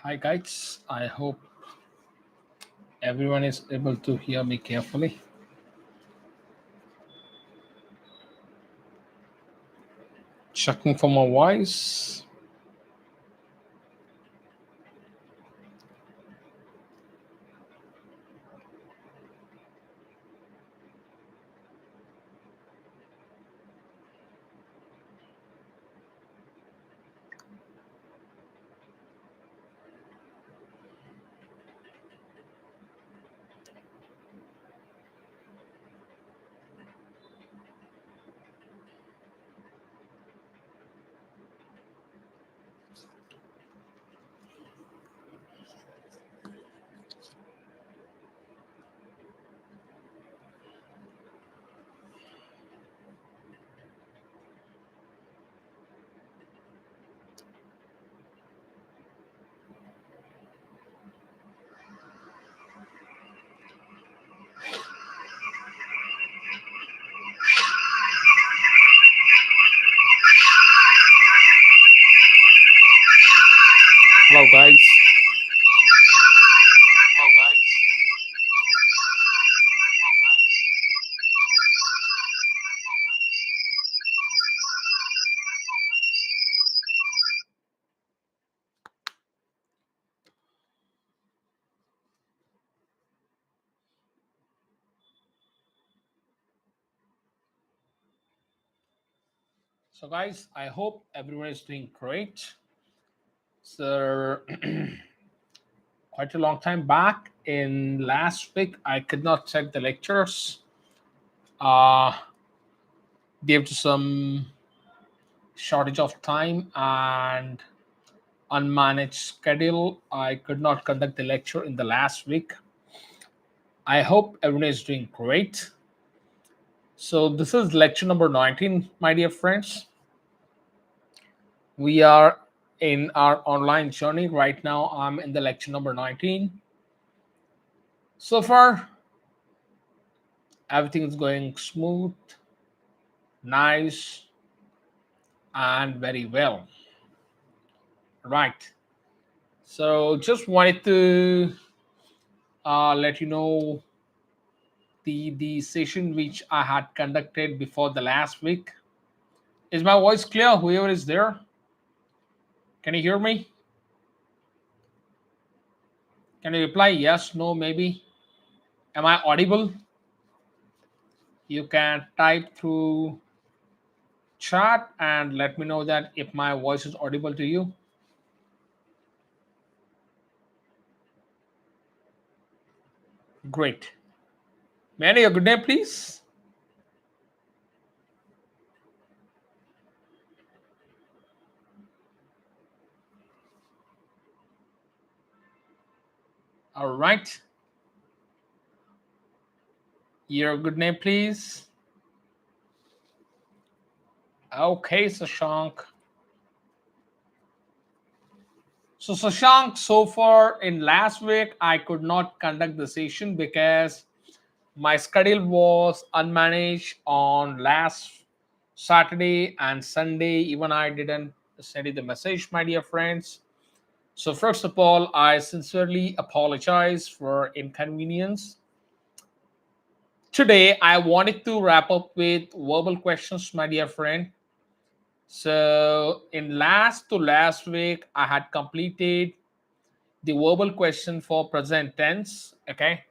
Hi guys, I hope everyone is able to hear me carefully. Checking for my voice. Hello guys. So guys, I hope everyone is doing great. So quite a long time back in last week, I could not check the lectures uh, due to some shortage of time and unmanaged schedule. I could not conduct the lecture in the last week. I hope everyone is doing great. So this is lecture number 19, my dear friends. We are in our online journey right now. I'm in the lecture number 19. So far, everything is going smooth, nice, and very well. Right. So just wanted to let you know the session which I had conducted before the last week. Is my voice clear? Whoever is there, can you hear me? Can you reply yes, no, maybe? Am I audible? You can type through chat and let me know that if my voice is audible to you. Great. May I know your good name, please? All right. Your good name, please. Okay, Sashank. So Sashank, so far in last week, I could not conduct the session because my schedule was unmanaged on last Saturday and Sunday. Even I didn't send you the message, my dear friends. So first of all, I sincerely apologize for inconvenience. Today, I wanted to wrap up with verbal questions, my dear friend. So in last week, I had completed the verbal question for present tense. Okay.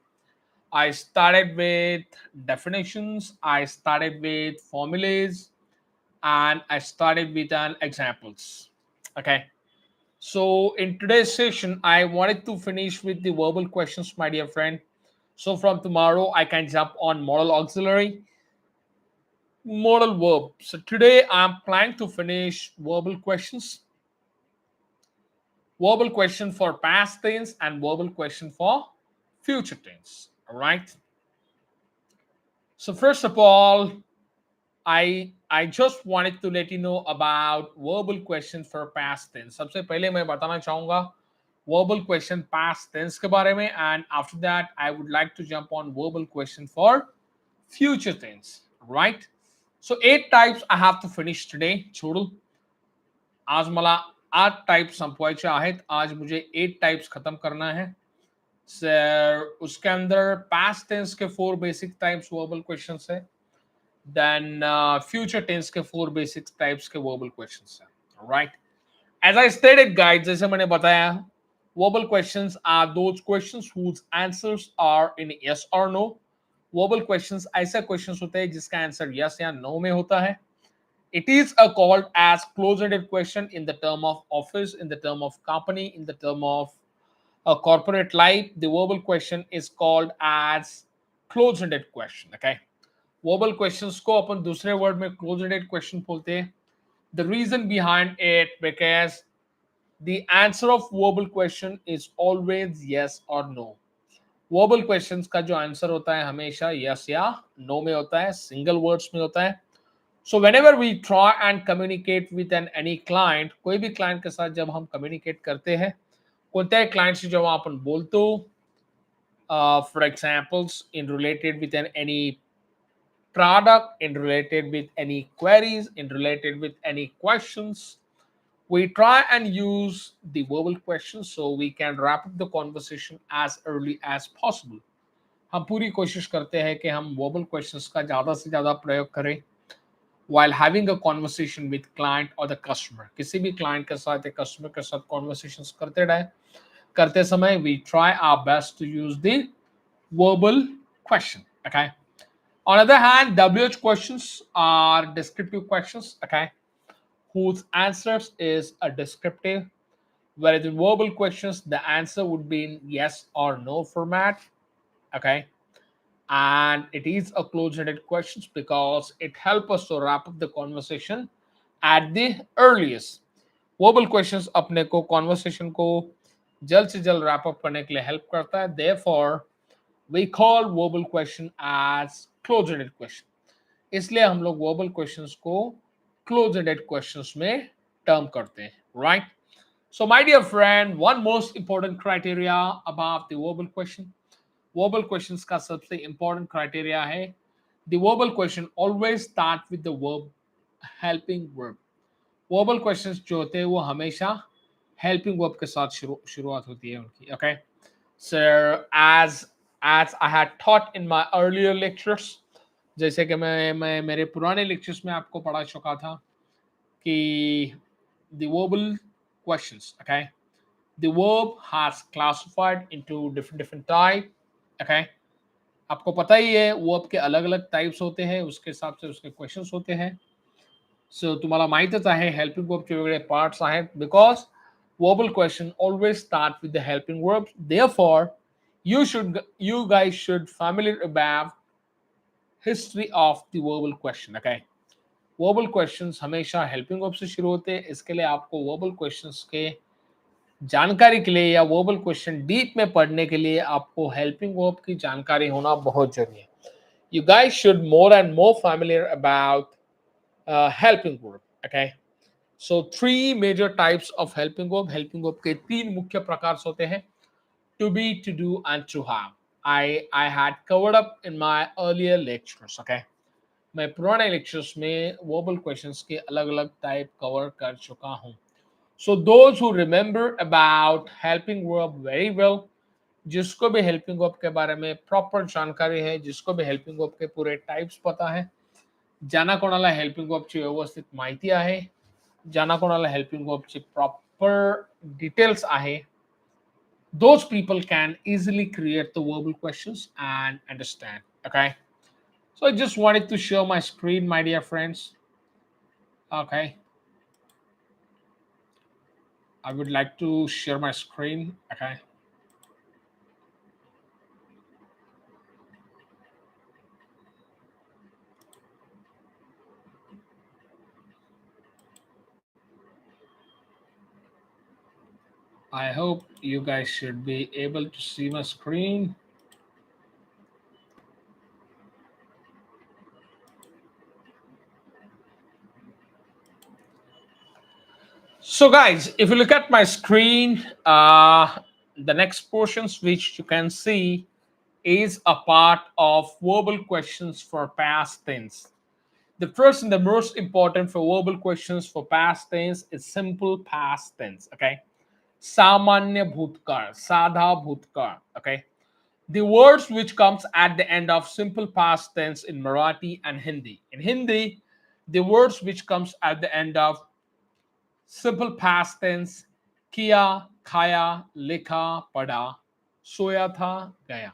I started with definitions, I started with formulas, and I started with an examples. Okay. So in today's session, I wanted to finish with the verbal questions, my dear friend. So from tomorrow, I can jump on modal auxiliary, modal verb. So today, I'm planning to finish verbal questions, verbal question for past tense, and verbal question for future tense. All right. So first of all, I just wanted to let you know about verbal question for past tense. सबसे पहले मैं बताना चाहूंगा verbal question past tense के बारे में, and after that I would like to jump on verbal question for future tense. Right? So 8 types I have to finish today. छोडू आज मला 8 टाइप्स संपवायचे आहेत. आज मुझे 8 टाइप्स खत्म करना है. सर उसके अंदर पास्ट टेंस के 4 बेसिक टाइप्स वर्बल क्वेश्चंस है. देन फ्यूचर टेंस के 4 बेसिक टाइप्स के वर्बल क्वेश्चंस है. Right. As I stated, guys, जैसे मैंने बताया, verbal questions are those questions whose answers are in yes or no. Verbal questions ऐसे questions होते हैं जिसका आंसर yes या no में होता है. It is called as closed-ended question in the term of office, in the term of company, in the term of a corporate life. The verbal question is called as closed-ended question. Okay. Verbal questions को अपन दूसरे word में closed-ended question बोलते हैं. The reason behind it because the answer of verbal question is always yes or no. Verbal questions का जो answer होता है हमेशा yes या no में होता है, single words में होता है. So whenever we try and communicate with any client, कोई भी client के साथ जब हम communicate करते हैं, कोणत्याही client से जब आपण बोलतो, for examples in related with any product, in related with any queries, in related with any questions, we try and use the verbal questions so we can wrap up the conversation as early as possible. हम पूरी कोशिश करते हैं कि हम verbal questions का ज़्यादा से ज़्यादा प्रयोग करें while having a conversation with client or the customer. किसी भी client के साथ या customer के साथ conversations करते समय we try our best to use the verbal question. Okay. On the other hand, WH questions are descriptive questions. Okay, whose answers is a descriptive, whereas in verbal questions the answer would be in yes or no format. Okay, and it is a closed-ended questions because it helps us to wrap up the conversation at the earliest. Verbal questions अपने को conversation को जल्द से जल्द wrap up करने के लिए help करता है. Therefore, we call verbal question as closed-ended question. इसलिए हम लोग verbal questions को closed-ended questions में term करते हैं. Right? So, my dear friend, one most important criteria about the verbal question. Verbal questions का सबसे important criteria है. The verbal question always start with the verb helping verb. Verbal questions जो होते हैं वो हमेशा helping verb के साथ शुरुआत होती है उनकी. Okay. So as I had taught in my earlier lectures, जैसे कि मैं मेरे पुराने lectures में आपको पढ़ा चुका था कि the verbal questions. Okay. The verb has classified into different type. Okay. आपको पता ही है वर्ब के अलग अलग टाइप्स होते हैं, उसके हिसाब से उसके क्वेश्चंस होते हैं. सो तुम्हाला माहितच आहे हेल्पिंग वर्बचे वेगळे पार्ट्स आहेत because verbal question always start with the helping verbs. Therefore, you guys should familiar about history of the verbal question. Okay. Verbal questions हमेशा helping verb से शुरू होते हैं. इसके लिए आपको verbal questions के जानकारी के लिए या वर्बल क्वेश्चन डीप में पढ़ने के लिए आपको हेल्पिंग वर्ब की जानकारी होना बहुत जरूरी है. You guys should more and more familiar about helping verb. Okay. So three major types of helping verb. Helping verb के तीन मुख्य प्रकार होते हैं. To be, to do and to have. I had covered up in my earlier lectures. Okay. मैं पुराने lectures में verbal questions के अलग अलग टाइप कवर कर चुका हूं. So those who remember about helping verb very well, जिसको भी helping verb के बारे में proper जानकारी है, जिसको भी helping verb के पूरे types पता है, ज्यांना कोणाला helping verb ची व्यवस्थित माहिती आहे, ज्यांना कोणाला helping verb ची proper details आहे, those people can easily create the verbal questions and understand. Okay. So I just wanted to share my screen, my dear friends. Okay. I would like to share my screen. Okay. I hope you guys should be able to see my screen. So guys, if you look at my screen, the next portions which you can see is a part of verbal questions for past tense. The first and the most important for verbal questions for past tense is simple past tense. Okay, सामान्य भूतकाळ, साधा भूतकाळ. Okay, the words which comes at the end of simple past tense in Marathi and Hindi. In Hindi, the words which comes at the end of simple past tense, kiya, khaya, likha, pada, soya tha, gaya.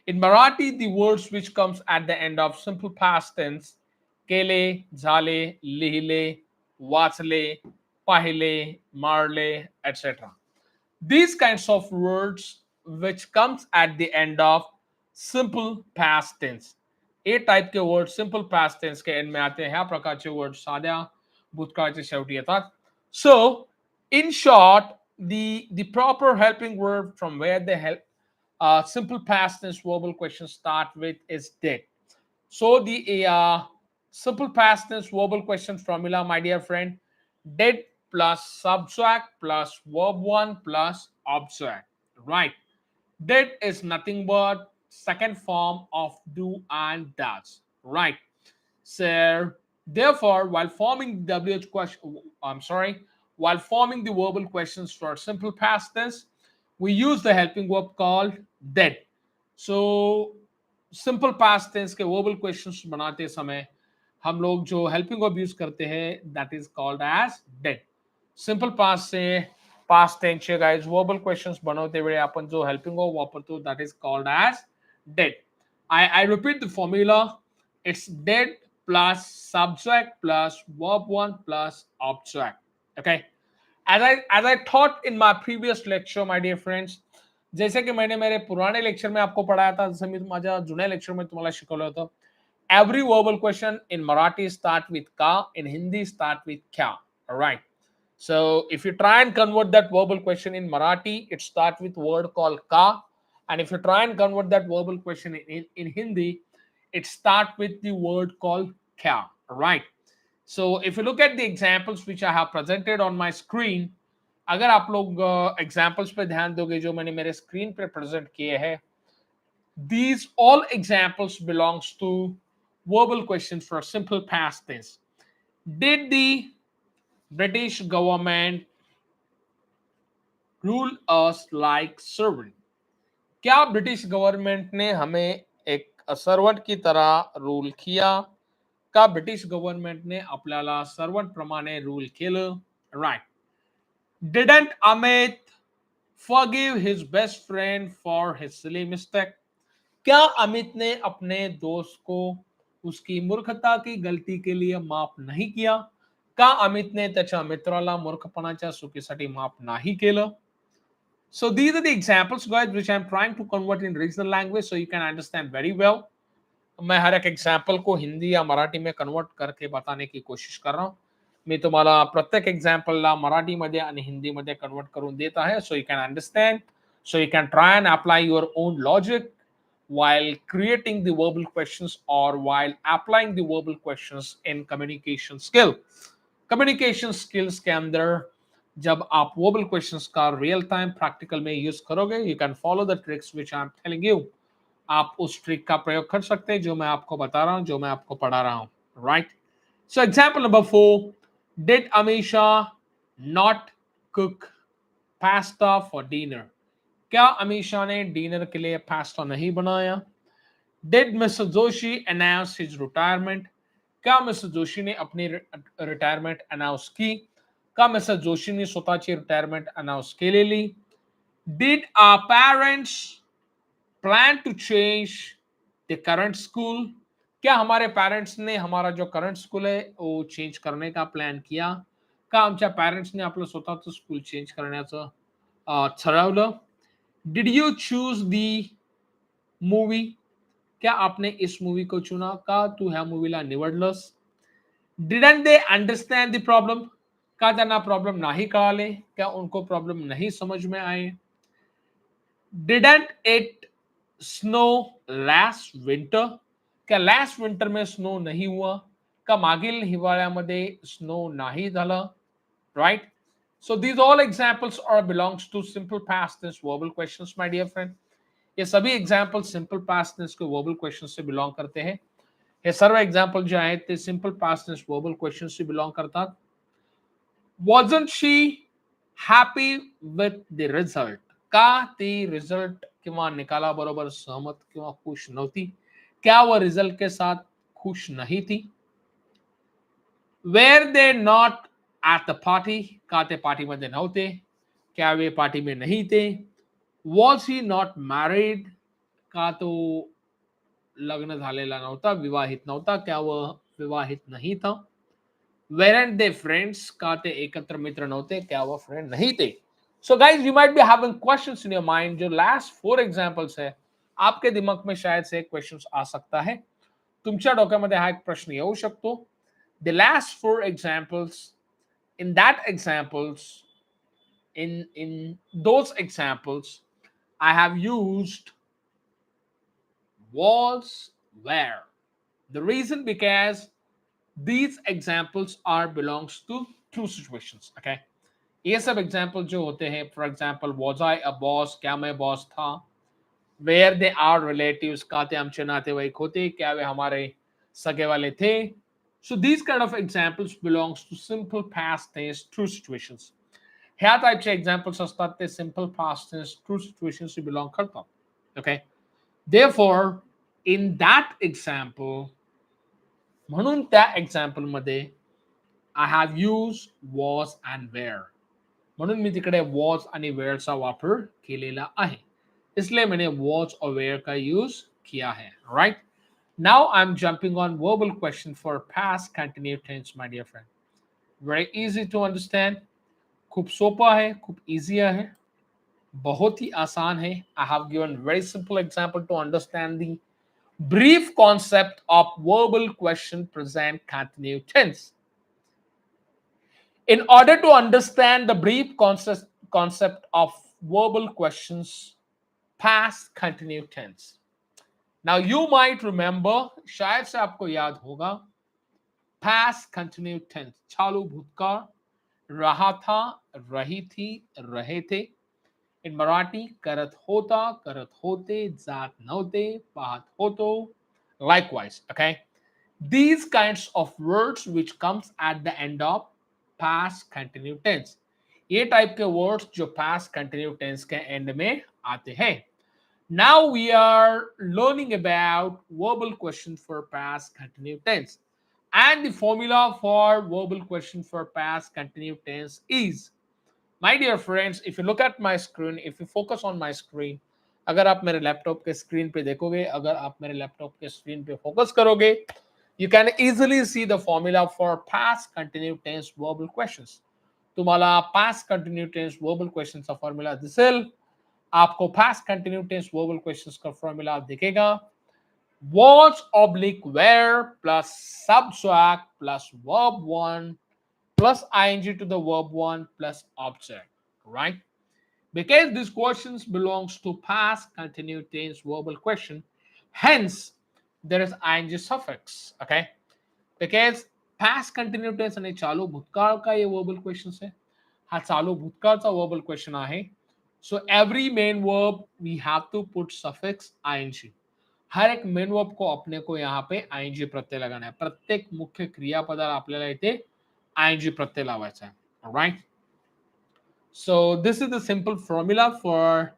In Marathi, the words which comes at the end of simple past tense, kele, jale, lihle, वाचले, paहिले, marle, etc. These kinds of words which comes at the end of simple past tense. A type के word simple past tense के end में आते हैं. ह्या प्रकारचे word साध्या भूतकाळाच्या शेवटी येतात. So, in short, the proper helping word from where the help simple past tense verbal questions start with is did. So the simple past tense verbal question formula, my dear friend, did plus subject plus verb one plus object. Right. Did is nothing but second form of do and does. Right. So therefore, while forming the WH question, while forming the verbal questions for simple past tense, we use the helping verb called did. So simple past tense के verbal questions बनाते समय हम लोग जो helping verb use करते हैं that is called as did. Simple past से past टेंसचे गाइस वर्बल क्वेश्चंस बनवते वेळी आपण जो हेल्पिंग वर्ब वापरतो that is called as did. I repeat the formula. It's dead plus subject plus verb one plus object. Okay. As I taught in my previous lecture, my dear friends, जैसे कि मैंने मेरे पुराने lecture में आपको पढ़ाया था, जसं मी माझ्या जुन्या लेक्चर में तुम्हाला शिकवलं होतं. Every verbal question in Marathi start with ka, in Hindi start with kya. All right. So if you try and convert that verbal question in Marathi, it starts with word called ka, and if you try and convert that verbal question in Hindi, it starts with the word called kya. All right. So if you look at the examples which I have presented on my screen, अगर आप लोग examples पे ध्यान दोगे जो मैंने मेरे screen पे प्रेजेंट किए हैं, these all examples belongs to verbal questions for simple past tense. Did the British government rule us like servant? क्या ब्रिटिश गवर्नमेंट ने हमें एक सर्वंट की तरह रूल किया? का ब्रिटिश गव्हर्नमेंटने ने आपल्याला सर्वंट प्रमाणे रूल केलं? Right. Didn't Amit forgive his best friend for his silly mistake? क्या अमित ने अपने दोस्त को उसकी मूर्खता की गलती के लिए माफ नहीं किया? का अमित ने त्याच्या मित्राला मूर्खपणाच्या चुकीसाठी माफ नाही केलं? So these are the examples, guys, which I'm trying to convert in regional language so you can understand very well. मैं हर एक एग्जाम्पल को हिंदी या मराठी में कन्वर्ट करके बताने की कोशिश कर रहा हूँ. मी तुम्हाला प्रत्येक एक्झाम्पलला मराठीमध्ये आणि हिंदीमध्ये कन्वर्ट करून देत आहे so you can understand, so you can try and apply your own logic while creating the verbal questions or while applying the verbal questions in communication skill. Communication skills के अंदर जब आप verbal questions का real time practical में use करोगे, you can follow the tricks which I'm telling you. आप उस trick का प्रयोग कर सकते हैं जो मैं आपको बता रहा हूं, जो मैं आपको पढ़ा रहा हूं. Right. So example number 4, did Amisha not cook pasta for dinner? क्या अमीशा ने डिनर के लिए पास्ता नहीं बनाया? Did mister Joshi announce his retirement? क्या मिस्टर जोशी ने अपनी रिटायरमेंट अनाउंस की? का मिस्टर जोशी ने स्वतःची रिटायरमेंट अनाउंस केलेली? Did our parents plan to change the current school? क्या हमारे पेरेंट्स ने हमारा जो करंट स्कूल है वो चेंज करने का प्लॅन किया? का आमच्या पेरेंट्सने आपलं स्वतःचं स्कूल चेंज करण्याचं ठरवलं? Did you choose the movie? क्या आपने इस मूवी को चुना? का तू ह्या मूवीला निवडलंस? Didn't they understand the problem? का त्यांना प्रॉब्लेम नाही कळाले? क्या उनको प्रॉब्लम नहीं समझ में आए? Didn't it snow last winter? क्या लास्ट विंटर में स्नो नहीं हुआ? का मागील हिवाळ्यामध्ये स्नो नाही झाला? Right. So these all examples are belongs to simple past tense verbal questions, my dear friend. ये सभी examples simple past tense के verbal questions से belong करते हैं. हे सर्व एक्झाम्पल जे आहेत ते सिम्पल पास्ट टेन्स वर्बल क्वेश्चन्सशी बिलॉंग करतात. wasn't she happy with the result? का ती रिझल्ट किंवा निकालाबरोबर सहमत किंवा खुश नव्हती? क्या वह रिझल्ट के साथ खुश नहीं थी? were they not at the party? का ते पार्टी मध्ये नव्हते? क्या वे पार्टी में नहीं थे? was he not married? का तो लग्न झालेला नव्हता, विवाहित नव्हता, क्या वह विवाहित नहीं था? weren't they friends? का ते एकत्र मित्र नव्हते, क्या वह फ्रेंड नहीं थे? So guys, you might be having questions in your mind. जो last 4 examples है, आपके दिमाग में शायद से questions आ सकता है. तुमच्या डोक्यामध्ये हा एक प्रश्न येऊ शकतो. The last 4 examples, in that examples, in those examples, I have used was, where. The reason because these examples are belongs to true situations. Okay, ये सब एग्जाम्पल जो होते हैं, for example was I a boss, क्या मैं boss था? Where they are relatives, का ते आमचे नातेवाईक होते, क्या वे हमारे सगे वाले थे? So these kind of examples belongs to simple past tense true situations. ह्या टाइपचे एक्झाम्पल्स असतात ते simple past tense true situations belong करतात. Okay, therefore in that example, म्हणून त्या एक्झाम्पल मध्ये I have use was and were. म्हणून मी तिकडे वॉज आणि वेअरचा वापर केलेला आहे, इसलिए मैंने वॉज और वेयर का यूज किया है. Right, now I am jumping on verbal question for past continue tense. My dear friend, very easy to understand. खूप सोपा है, खूप इजी है, बहुत ही आसान है. I have given very simple example to understand the brief concept of verbal question present continuous tense. In order to understand the brief concept of verbal questions past continuous tense, now you might remember, शायद से आपको याद होगा, past continuous tense चालू भूतकाल, रहा था, रही थी, रहे थे. In Marathi, करत होता, करत होते, जात नव्हते, पाहत होतो. Likewise, okay, these kinds of words which comes at the end of past continuous tense, ये टाइप के वर्ड्स जो past continuous tense के एंड में आते हैं. Now we are learning about verbal question for past continuous tense, and the formula for verbal question for past continuous tense is, my dear friends, if you look at my screen, if you focus on my screen, अगर आप मेरे laptop के screen पे देखोगे, अगर आप मेरे laptop के स्क्रीन पे फोकस करोगे, you can easily see the formula for past continuous tense verbal questions. तुम्हाला past continuous tense verbal questions का formula दिसेल. आपको past continuous tense verbal questions का formula दिखेगा. Was oblique where plus subtract plus verb 1 plus ing to the verb 1 plus object, right? Because these questions belongs to past continuous tense verbal question, hence there is ing suffix. Okay, because past continuous tense आणि चालू भूतकाळ का ये verbal questions है. हा चालू भूतकाळचा verbal question आहे. So every main verb we have to put suffix ing. हर एक मेन वर्ब को अपने को यहाँ पे आईएनजी प्रत्यय लगाना है. प्रत्येक मुख्य क्रियापदाला आपल्याला इथे आईएनजी प्रत्यय लावायचा है. Right, so this is the simple formula for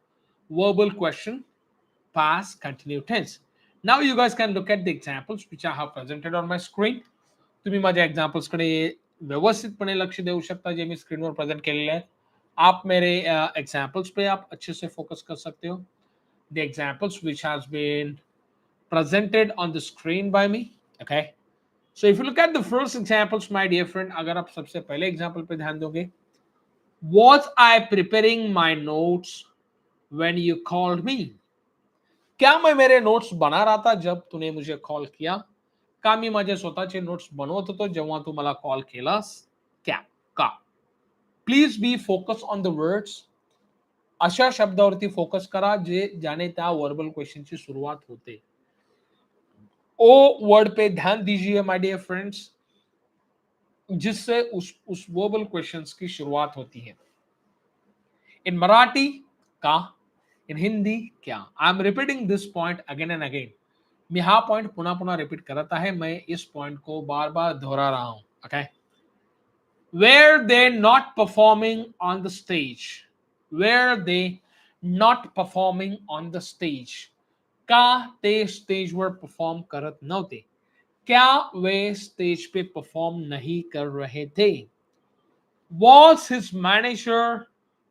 verbal question past continuous tense. Now you guys can look at the examples which I have presented on my screen. तुम्ही माझ्या एक्झाम्पल्स कडे व्यवस्थितपणे लक्ष देऊ शकता जे मी स्क्रीनवर प्रेझेंट केलेले आहेत. आप मेरे एग्जाम्पल्स पे आप अच्छे से फोकस कर सकते हो. The examples which has been presented on the screen by me. Okay, so if you look at the first examples, my dear friend, अगर आप सबसे पहले एग्जाम्पल पे ध्यान दोगे, was I preparing my notes when you called me? क्या मैं मेरे नोट्स बना रहा था जब तूने मुझे कॉल किया? का मी माझे स्वतःचे नोट्स बनवत होतो जेव्हा तू मला कॉल केलास? क्या, का. Please be focus on the words. अशा शब्दावरती फोकस करा जे ज्याने त्या वर्बल क्वेश्चनची सुरुवात होते. ओ वर्ड पे ध्यान दीजिए माय डियर फ्रेंड्स, जिससे उस वर्बल क्वेश्चंस की शुरुआत होती है. इन मराठी का, इन हिंदी क्या. I am repeating this point again and again. मी हा पॉइंट पुन्हा पुन्हा रिपीट करत आहे, मैं इस पॉइंट को बार बार दोहरा रहा हूं. Okay, where they not performing on the stage, where they not performing on the stage, का ते स्टेजवर परफॉर्म करत नव्हते, क्या वे स्टेज पे परफॉर्म नहीं कर रहे थे. Was his manager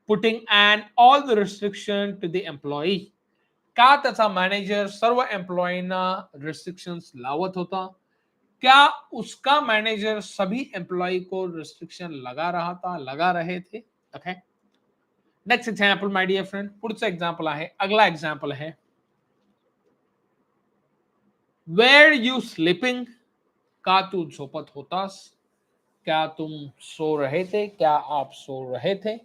putting an all the restriction to the employee, का त्याचा मॅनेजर सर्व एम्प्लॉईना रिस्ट्रिक्शंस लावत होता, क्या उसका मैनेजर सभी एम्प्लॉय को रिस्ट्रिक्शन लगा रहा था, लगा रहे थे. Okay, next example my dear friend, पुढचं एग्जांपल आहे, अगला एग्जांपल है, वेयर यू स्लीपिंग, का तू झोपत होतास, क्या तुम सो रहे थे, क्या आप सो रहे थे.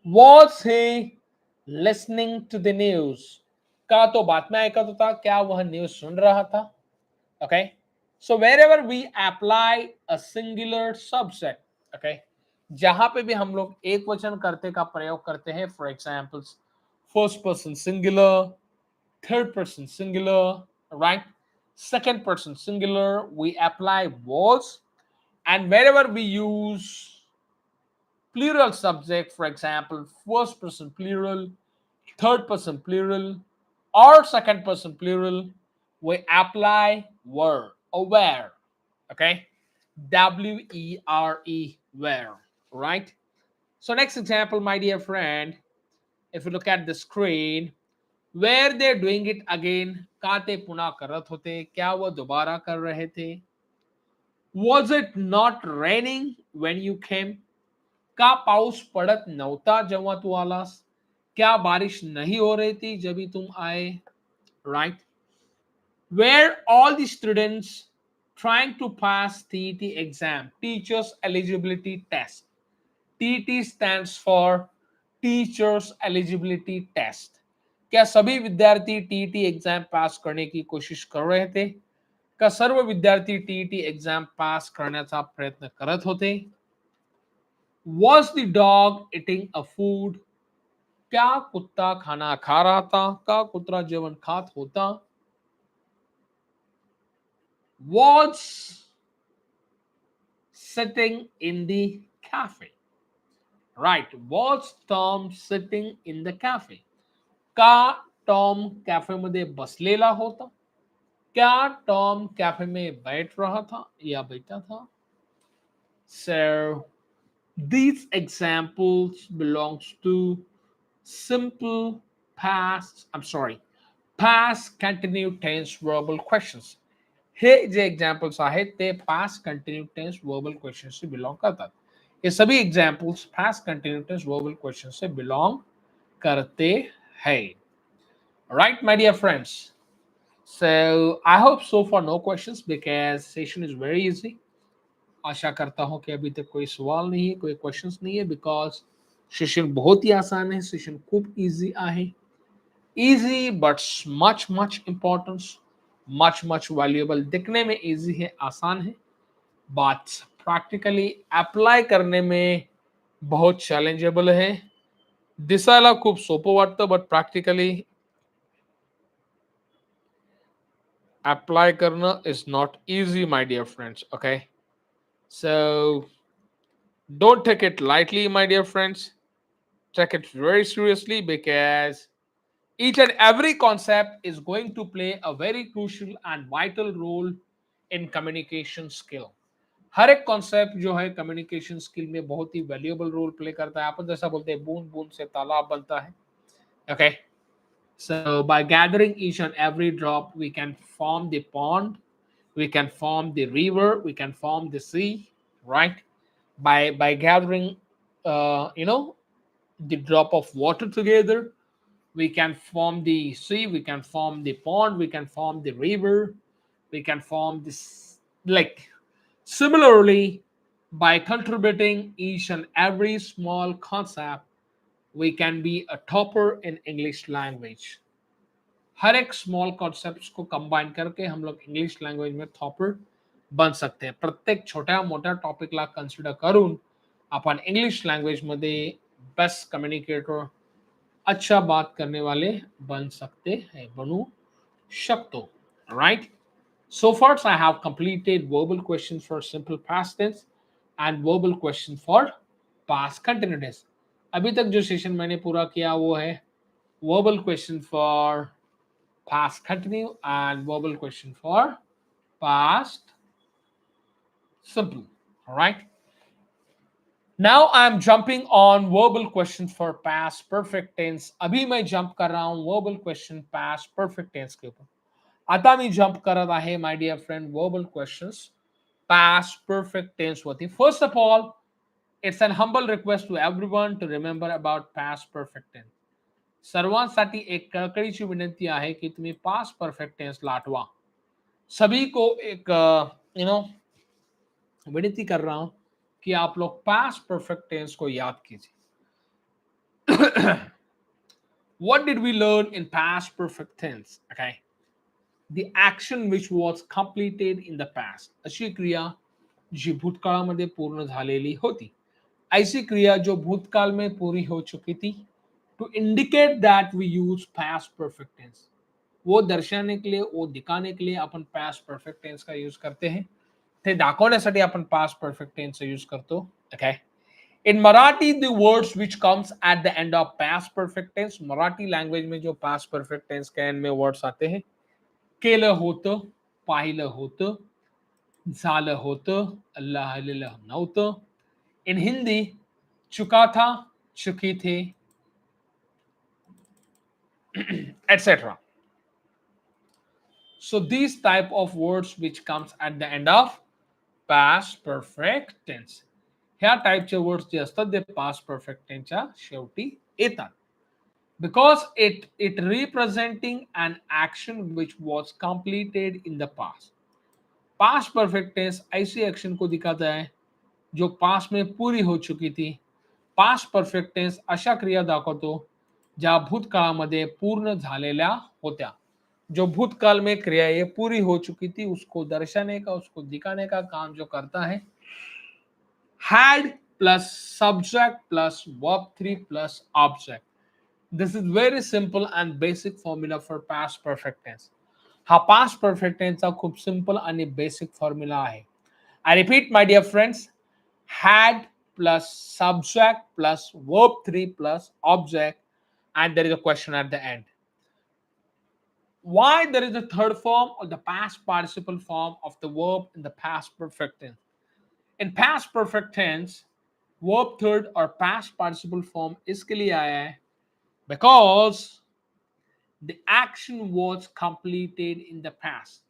Was he listening to the news, का तो बातम्या ऐकत होता, क्या वह न्यूज सुन रहा था. Okay, so wherever we apply a singular subject, okay, जहां पे भी हम लोग एक वचन करते का प्रयोग करते हैं, for examples first person singular, third person singular, right, second person singular, we apply was. And wherever we use plural subject, for example first person plural, third person plural, or second person plural, we apply were or where. Okay, were, where, right. So next example my dear friend, if you look at the screen, where they're doing it again, का ते पुन्हा करत होते, क्या वो दोबारा कर रहे थे. Was it not raining when you came, का पाऊस पडत नव्हता जेव्हा तू आलास, क्या बारिश नहीं हो रही थी जब भी तुम आए, right. Where all the students trying to pass TET exam, teachers eligibility test. TET stands for teachers eligibility test. क्या सभी विद्यार्थी टीईटी एग्जाम पास करने की कोशिश कर रहे थे, का सर्व विद्यार्थी टीईटी एग्जाम पास करण्याचा प्रयत्न करत होते. Was the dog eating a food, क्या कुत्ता खाना खा रहा था, का कुत्रा जेवण खात होता. Was sitting in the cafe, right, was Tom sitting in the cafe, का टॉम कैफे मध्ये बसलेला होता, क्या टॉम कैफे में बैठ रहा था या बैठा था. So these examples belongs to simple past, I'm sorry, past continuous tense verbal questions. हे जे एग्जाम्पल्स आहेत ते past continue tense verbal question से बिलोंग करतात. ये सभी examples past continue tense verbal question से बिलोंग करते हैं. Right my dear friends, so I hope so for no questions because session is very easy. आशा करता हूं कि अभी तक कोई सवाल नहीं है, कोई क्वेश्चंस नहीं है, बिकॉज सेशन बहुत ही आसान है, सेशन खूप इजी आहे. Easy but much much importance, much much valuable. दिखने में इजी है, आसान है, बट प्रैक्टिकली अप्लाई करने में बहुत चॅलेंजेबल है. दिसायला खूप सोपं वाटतं, बट प्रॅक्टिकली अप्लाय करणं is not easy my dear friends. Okay, so don't take it lightly my dear friends, take it very seriously, because each and every concept is going to play a very crucial and vital role in communication skill. हर एक concept जो है communication skill में बहुत ही valuable role play करता है. अपन जैसा बोलते हैं बूंद बूंद से तालाब बनता है. Okay, so by gathering each and every drop we can form the pond, we can form the river, we can form the sea, right. By gathering you know, the drop of water together, we can form the sea, we can form the pond, we can form the river, we can form this lake. Similarly, by contributing each and every small concept, we can be a topper in English language. हर एक small concept को combine करके हम लोग English language में थॉपर बन सकते हैं. प्रत्येक छोट्या मोठ्या टॉपिकला कन्सिडर करून आपण इंग्लिश लँग्वेज मध्ये बेस्ट कम्युनिकेटर, अच्छा बात करने वाले बन सकते हैं, बनू शकतो. All right. So far, I have completed verbal questions for simple past tense and verbal question for past continuous. अभी तक जो सेशन मैंने पूरा किया वो है verbal question for past continue and verbal question for past simple. All right. Now I'm jumping on verbal question for past perfect tense. अभी मैं jump कर रहा हूँ verbal question past perfect tense के ऊपर. आता मी jump करत आहे my dear friend verbal questions past perfect tense वरती. First of all, it's an humble request to everyone to remember about past perfect tense. सर्वांसाठी एक कळकळीची विनंती आहे की तुम्ही past perfect tense लाटवा. सभी को एक विनती कर रहा हूं कि आप लोग past perfect tense को याद कीजिए. What did we learn in past perfect tense? Okay. The action which was completed in the past. अशी क्रिया जी भूतकाळामध्ये पूर्ण झालेली होती. ऐसी क्रिया जो भूतकाल में पूरी हो चुकी थी. To indicate that we use past perfect tense. वो दर्शाने के लिए, वो दिखाने के लिए अपन past perfect tense का यूज करते हैं. ते दाखवण्यासाठी आपण past perfect tense चा यूज करतो. Okay. In Marathi, the words which comes at the end of past perfect tense, Marathi language में जो past perfect tense के end में words आते हैं, केलं होतं, पाहिलं होतं, झालं होतं, राहिलेलं नव्हतं. In Hindi, चुका था, चुकी थे, etc. So these type of words which comes at the end of past perfect tense. ह्या टाईपचे वर्ड्स जे असतात ते past perfect tenseच्या शेवटी येतात. Because it representing an action which was completed in the past. Past perfect tense ऐसी action को दिखाता है जो पास्ट में पूरी हो चुकी थी. पास्ट परफेक्ट टेन्स अशा क्रिया दाखवतो ज्या भूतकाळामध्ये पूर्ण झालेल्या होत्या. जो भूतकाल में क्रिया ये पूरी हो चुकी थी उसको दर्शाने का, उसको दिखाने का काम जो करता है. Had plus subject plus verb 3 plus object. This is very simple and basic formula for past perfect tense. हा past perfect tense चा खूप simple आणि basic formula आहे. I repeat, my dear friends, had plus subject plus verb 3 plus object, and there is a question at the end. Why there is a third form or the past participle form of the verb in the past perfect tense? In past perfect tense, verb third or past participle form इसके लिए आया है because the action was completed in the past.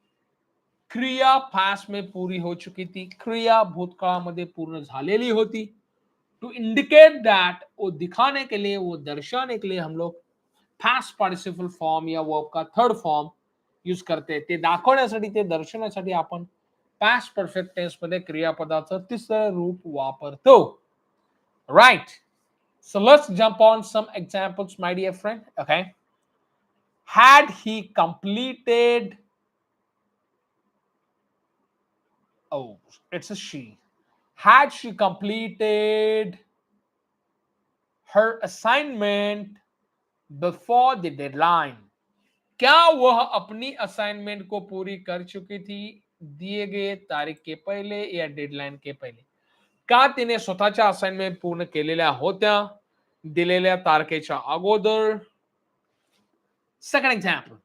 क्रिया past में पूरी हो चुकी थी, क्रिया भूतकाळामध्ये पूर्ण झालेली होती. टू इंडिकेट दैट, वो दिखाने के लिए, वो दर्शाने के लिए हम लोग past participle form या वर्ब का थर्ड फॉर्म यूज करते. ते दाखवण्यासाठी, ते दर्शवण्यासाठी आपण past perfect tense मध्ये क्रियापदाचं तिसरं रूप वापरतो. Right. So let's jump on some examples, my dear friend. Okay. Had he completed, oh, it's a she. Had she completed her assignment before the deadline? क्या वह अपनी असाइनमेंट को पूरी कर चुकी थी दिए गए तारीख के पहले या डेडलाइन के पहले? का तिने स्वतःच्या असाइनमेंट पूर्ण केलेल्या होत्या दिलेल्या तारखेच्या अगोदर? Second example.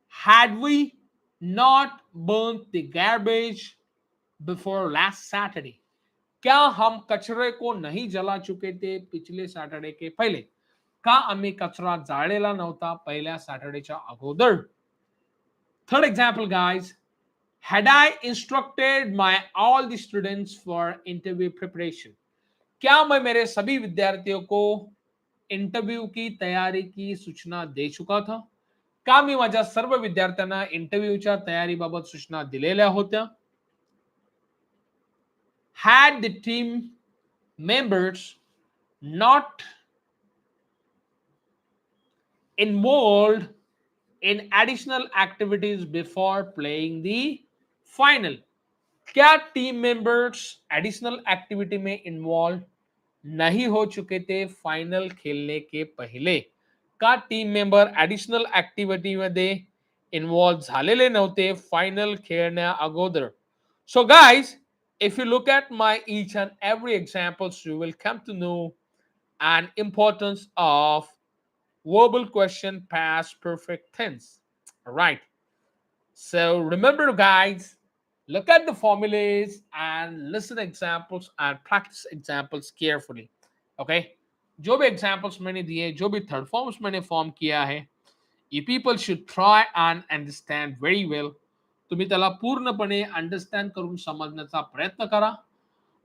Had we not burnt the garbage before last Saturday? क्या हम कचरे को नहीं जला चुके थे पिछले सॅटर्डे के पहिले? का आम्ही कचरा जाळलेला नव्हता पहिल्या सॅटर्डेच्या अगोदर? Third example, guys. Had I instructed my all the students for interview preparation? क्या मैं मेरे सभी विद्यार्थियों को इंटरव्यू की तयारी की सूचना दे चुका था? का मी माझ्या सर्व विद्यार्थ्यांना इंटरव्ह्यूच्या तयारीबाबत सूचना दिलेल्या होत्या? Had the team members not involved in additional activities before playing the final? क्या टीम मेंबर्स एडिशनल एक्टिविटी में इन्वॉल्व नहीं हो चुके थे फाइनल खेलने के पहले? का टीम मेंबर एडिशनल ऍक्टिव्हिटी मध्ये इन्व्हॉल्व झालेले नव्हते फायनल खेळण्या अगोदर. So guys, if you look at my each and every examples, you will come to know an importance of verbal question past perfect tense. All right. So remember, guys, look at the formulas and listen examples and practice examples carefully. Okay. जो भी examples मैंने दिए, जो भी third forms मैंने form किया है, you people should try and understand very well. तुम्ही त्याला पूर्णपणे अंडरस्टँड करून समजण्याचा प्रयत्न करा.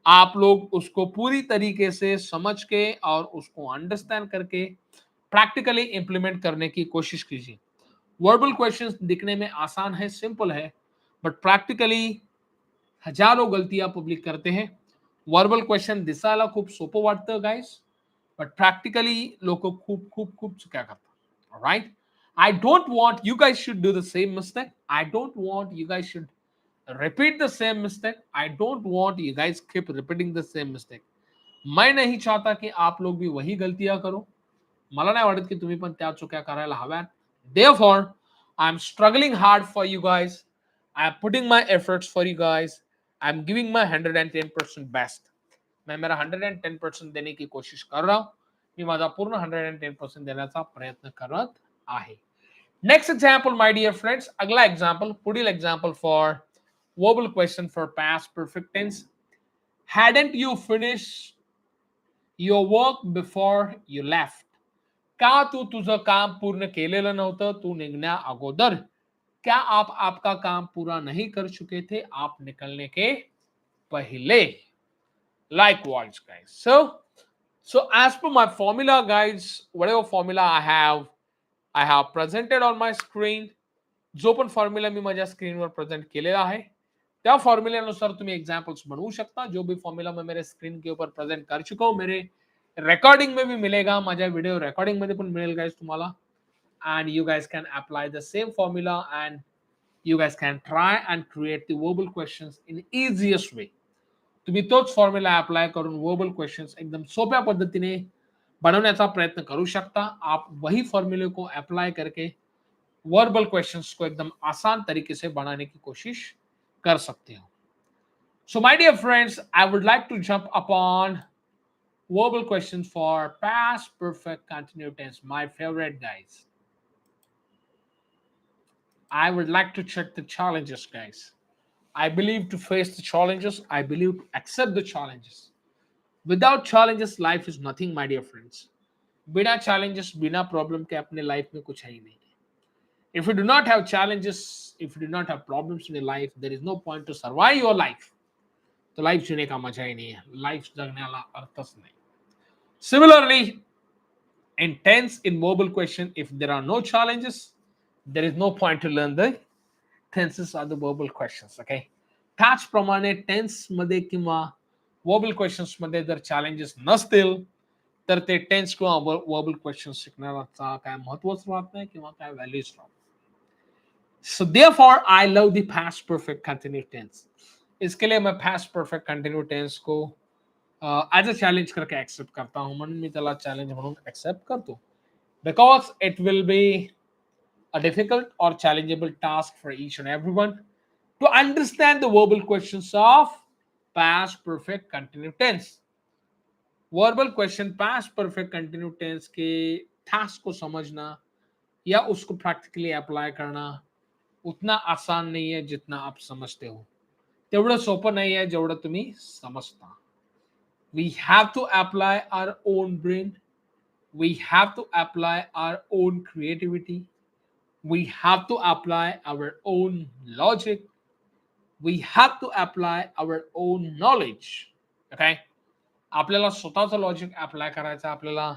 आप लोग उसको पूरी तरीके से समझ के और उसको अंडरस्टैंड करके प्रैक्टिकली इंप्लीमेंट करने की कोशिश कीजिए. वर्बल क्वेश्चंस दिखने में आसान है, सिंपल है, बट प्रॅक्टिकली हजारों गलतियां पब्लिक करते हैं. वर्बल क्वेश्चन दिसायला खूप सोपं वाटतं गाइस, बट प्रॅक्टिकली लोक खूप खूप खूप चुक्या करतात. Right. I don't want you guys should do the same mistake. I don't want you guys should repeat the same mistake. I don't want you guys keep repeating the same mistake. मैं नहीं चाहता कि आप लोग भी वही गलतियां करो. मला नाही वाटत की तुम्ही पण त्या चुक्या करायला हव्यात. Therefore, I'm struggling hard for you guys. I'm putting my efforts for you guys. I'm giving my 110% best. मैं मेरा 110% देने की कोशिश कर रहा हूं. मी माझा पूर्ण 110% देण्याचा प्रयत्न करत आहे. Next example, my dear friends. अगला example, पुढील example for verbal question for past perfect tense. Hadn't you finished your work before you left? का तू तुझं काम पूर्ण केलेलं नव्हतं तू निघण्या अगोदर? क्या आप आपका काम पूरा नहीं कर चुके थे आप निकलने के पहले? Likewise, guys. So as per my formula, guys, whatever formula I have presented on my screen. जो पण फॉर्म्युला मी माझ्या स्क्रीनवर प्रेजेंट केलेला आहे त्या फॉर्म्युल्यानुसार तुम्ही एग्जांपल्स बनवू शकता. जो भी फॉर्म्युला मैं मेरे स्क्रीन के ऊपर प्रेजेंट कर चुका हूं, मेरे रिकॉर्डिंग में भी मिलेगा, माझ्या व्हिडिओ रेकॉर्डिंग मध्ये पण मिळेल गाइस तुम्हाला. And you guys can apply the same formula and you guys can try and create the verbal questions in easiest way. तुम्ही तोच फॉर्म्युला अप्लाय करून वर्बल क्वेश्चंस एकदम सोप्या पद्धतीने बनवण्याचा प्रयत्न करू शकता. आप वही फॉर्मूले को अप्लाई करके वर्बल क्वेश्चंस को एकदम आसान तरीके से बनाने की कोशिश कर सकते हो. So my dear friends, I would like to jump upon verbal questions for past perfect continuous tense, my favorite guys. I would like to check the challenges, guys. I believe to face the challenges, I believe to accept the challenges. Without challenges, life is nothing, my dear friends. बिना challenges, बिना problem के अपने life में कुछ है ही नहीं. If you do not have challenges, if you do not have problems in your life, there is no point to survive your life. तो life जीने का मजा ही नहीं है. लाइफ जगण्याला अर्थच नाही. Similarly, in tense, in verbal question, if there are no challenges, there is no point to learn the tenses or the verbal questions. Okay. त्याचप्रमाणे tense मध्ये किंवा वर्बल क्वेश्चन्स मध्ये जर चॅलेंजेस नसतील तर ते टेन्स किंवा वर्बल क्वेश्चन शिकण्याचा काय महत्वच राहत नाही किंवा काय व्हॅल्यूज राहत. So therefore I love the past perfect continuous tense. इसके लिए मैं past perfect continuous tense को एज अ चैलेंज करके एक्सेप्ट करता हूं. म्हणून मी त्याला चॅलेंज म्हणून एक्सेप्ट करतो. Because it will be a difficult or challengeable task for each and everyone to understand the verbal questions of past perfect continuous tense. Verbal question past perfect continue tense के task को समझना या उसको practically apply करना उतना आसान नहीं है जितना आप समझते हो. तेवढं सोपं नाही आहे जेवढं तुम्ही समजता. We have to apply our own brain. We have to apply our own creativity. We have to apply our own logic. We have to apply our own knowledge. Okay. आपल्याला स्वतःचं लॉजिक अप्लाय करायचं, आपल्याला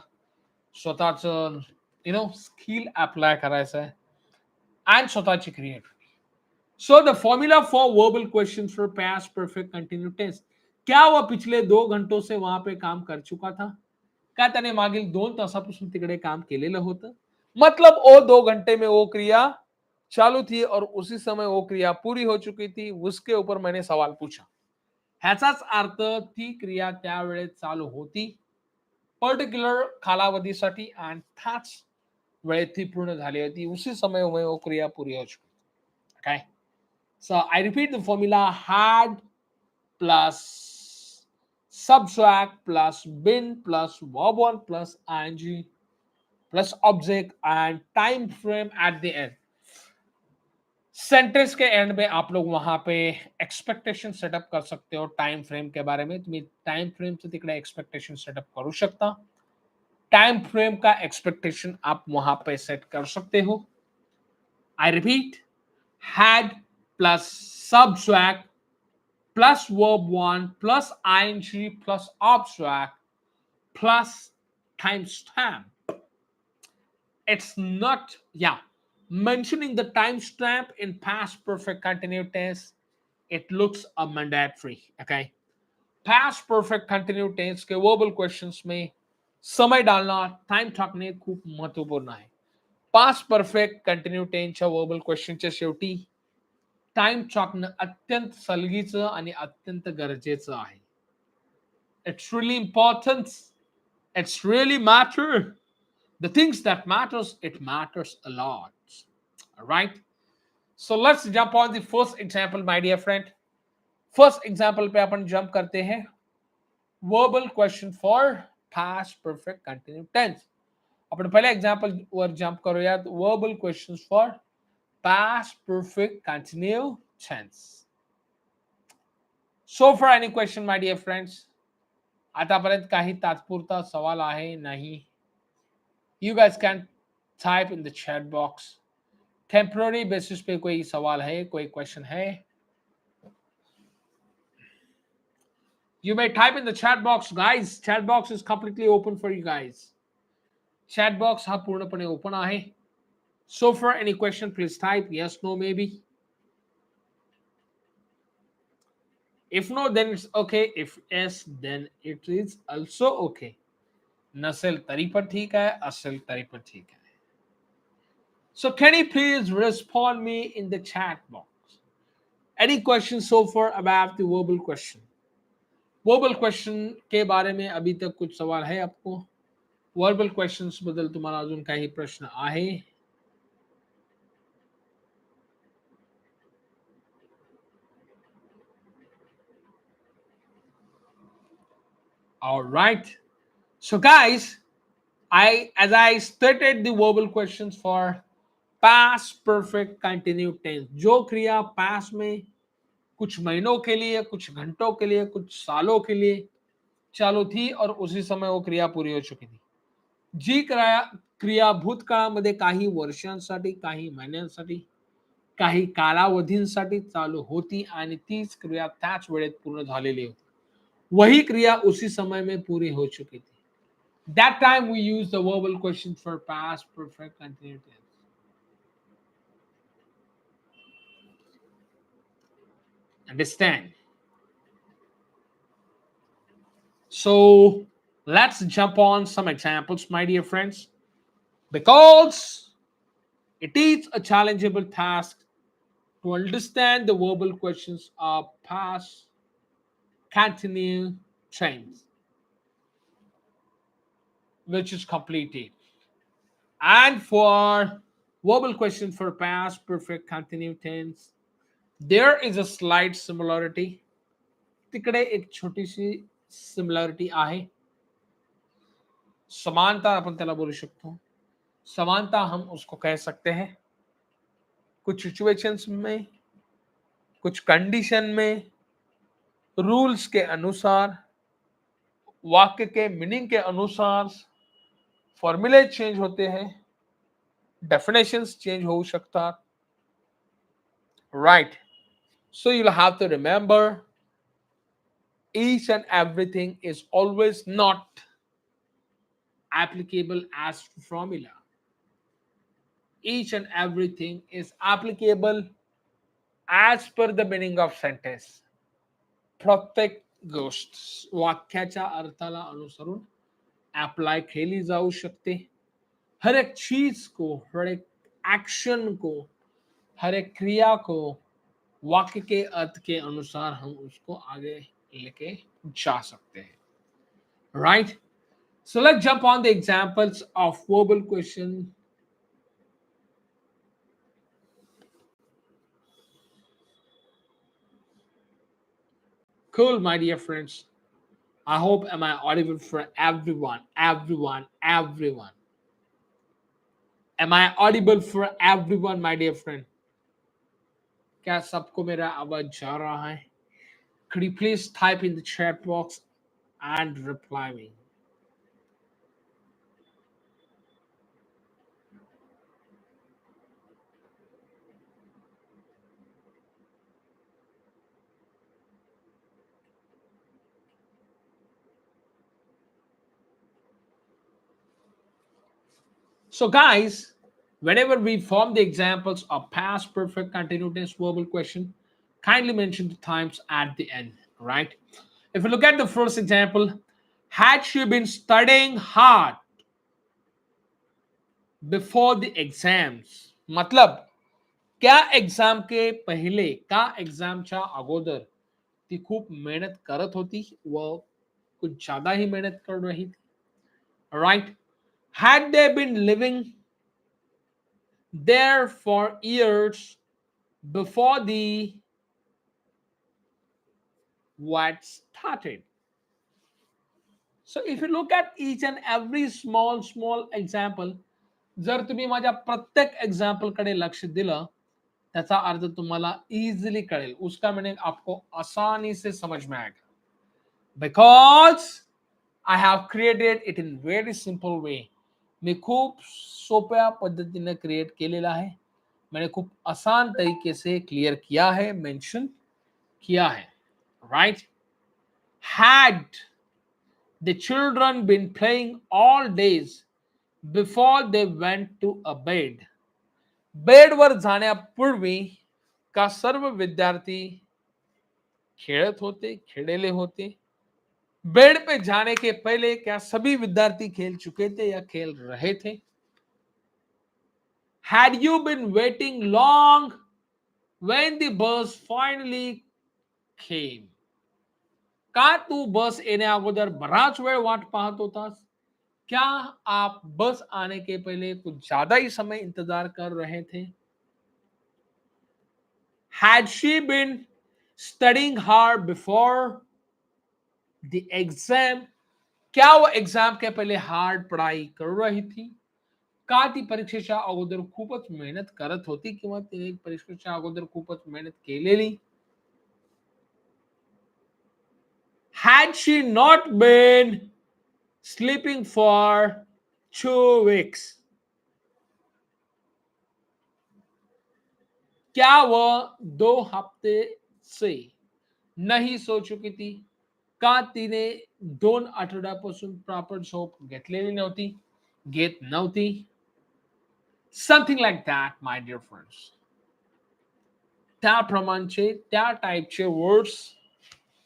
स्वतःचं skill apply करायचं आहे and स्वतःची creativity. So the formula for verbal questions for past perfect continuous tense. क्या वह पिछले 2 घंटों से वहां पे काम कर चुका था? का त्याने मागील 2 तासापासून तिकडे काम केलेलं होतं? मतलब वो 2 घंटे में वो क्रिया चालू थी और उसी समय वो क्रिया पूरी हो चुकी थी. उसके ऊपर मैंने सवाल पूछा. ह्याचाच अर्थ ती क्रिया त्यावेळेस चालू होती पर्टिक्युलर कालावधीसाठी आणि त्याच वेळेत ती पूर्ण झाली होती, उसी समय में वो क्रिया पूरी हो चुकी. Okay, so I repeat the formula: had plus subtract plus been plus verb one plus ing plus object and time frame at the end. Sentence के एंड में आप लोग वहां पे एक्सपेक्टेशन सेटअप कर सकते हो टाइम फ्रेम के बारे में. तुम्ही टाइम फ्रेम से तिकडे एक्सपेक्टेशन सेटअप करू शकता. टाइम फ्रेम का एक्सपेक्टेशन आप वहां पे सेट कर सकते हो. I repeat, had plus subtract plus verb 1 plus ing plus abstract plus timestamp. It's not, yeah, mentioning the timestamp in past perfect continuous tense, it looks a mandatory. Okay, past perfect continuous tense के verbal questions में समय डालना, time टाकणे खूप महत्वपूर्ण आहे. Past perfect continue टेन्सच्या verbal क्वेश्चनच्या शेवटी टाइम टाकणं अत्यंत सलगीचं आणि अत्यंत गरजेचं आहे. It's really important. It's really matter. The things that matters, it matters a lot. All right. So let's jump on the first example, my dear friend. First example पे अपन jump करते हैं. Verbal question for past perfect continuous tense. आपण पहले example वर jump करूयात. Verbal questions for past perfect continuous tense. So far any question, my dear friends? आतापर्यंत काही तात्पुरता सवाल आहे नाही? You guys can type in the chat box. Temporary basis पे कोई सवाल है, कोई question है? You may type in the chat box, guys. Chat box is completely open for you guys. Chat box हा पूर्णपणे open आहे. So far any question, please type yes, no, maybe. If no, then it's okay. If yes, then it is also okay. नसेल तरी पण ठीक आहे, असेल तरी पण ठीक आहे. So can you please respond me in the chat box? Any questions so far about the verbal question? Verbal question के बारे में अभी तक कुछ सवाल है आपको? Verbal questions बद्दल तुम्हाला अजून काही प्रश्न आहे? All right. So guys, as I stated the verbal questions for past perfect continuous tense, जो क्रिया past में कुछ महीनों के लिए, कुछ घंटों के लिए, कुछ सालों के लिए चालू थी और उसी समय वो क्रिया पूरी हो चुकी थी. जी क्रिया भूतकाळामध्ये काही वर्षांसाठी, काही महिन्यांसाठी, काही कालावधींसाठी चालू होती आणि तीच क्रिया त्याच वेळेत पूर्ण झालेली होती. वही क्रिया उसी समय में पूरी हो चुकी थी. That time we use the verbal question for past perfect continuous tense. Understand? So let's jump on some examples, my dear friends, because it is a challengeable task to understand the verbal questions of past continuous tense, which is completed. And for verbal question for past perfect continuous tense, there is a slight similarity. तिकडे एक छोटीशी similarity आहे. समानता अपन त्याला बोलू शकतो. समानता हम उसको कह सकते हैं. कुछ सिचुएशंस में, कुछ कंडीशन में, रूल्स के अनुसार, वाक्य के मीनिंग के अनुसार फॉर्मूले चेंज होते हैं, डेफिनेशंस चेंज हो सकता. Right. So you'll have to remember, each and everything is always not applicable as formula. Each and everything is applicable as per the meaning of sentence. प्रत्येक गोष्ट वाक्याच्या अर्थाला अनुसरून अप्लाई केली जाऊ शकते. हर एक चीज को, हर एक एक्शन को, हर एक क्रिया को वाक्य के अर्थ के अनुसार हम उसको आगे लेके जा सकते हैं. Right? So let's jump on the examples of verbal question Cool, my dear friends. I hope am I audible for everyone, everyone, everyone. Am I audible for everyone, my dear friend? क्या सबको मेरा आवाज जा रहा है? Could you please type in the chat box and reply me? So, guys, whenever we form the examples of past perfect continuous verbal question, kindly mention the times at the end, right? If you look at the first example, had she been studying hard before the exams? मतलब क्या exam के पहले का एग्जामच्या अगोदर ती खूप मेहनत करत होती व कुछ ज्यादा ही मेहनत कर रही थी, right? Had they been living there for years before the what started? So if you look at each and every small example, जर तुम्ही माझ्या प्रत्येक एक्झाम्पल कडे लक्ष दिलं, त्याचा अर्थ तुम्हाला इजीली कळेल, उसका मीनिंग आपको आसानी से समझ में आएगा, because I have created it in very simple way. मी खूप सोप्या पद्धतीने क्रिएट केलेला आहे, मैंने खूप आसान तरीके से क्लियर किया है, मेंशन किया है, right? Had the children been playing all days before they went to a bed? बेडवर जाण्यापूर्वी का सर्व विद्यार्थी खेळत होते, खेळलेले होते? बेड पे जाने के पहले क्या सभी विद्यार्थी खेल चुके थे या खेल रहे थे? Had you been waiting long when the bus finally came? का तू बस येण्या अगोदर बराच वेळ वाट पाहत होतास? क्या आप बस आने के पहले कुछ ज्यादा ही समय इंतजार कर रहे थे? Had she been studying hard before the exam? क्या वो एग्जाम के पहले हार्ड पढ़ाई कर रही थी? का ती परीक्षेच्या अगोदर खूपच मेहनत करत होती किंवा तिने परीक्षेच्या अगोदर खूपच मेहनत केलेली? Had she not been sleeping for 2 weeks? क्या वह 2 हफ्ते से नहीं सो चुकी थी? का तिने 2 आठवड्यापासून प्रॉपर झोप घेतलेली नव्हती, घेत नव्हती? Something like that, my dear friends. त्याप्रमाणचे त्या टाईपचे वर्ड्स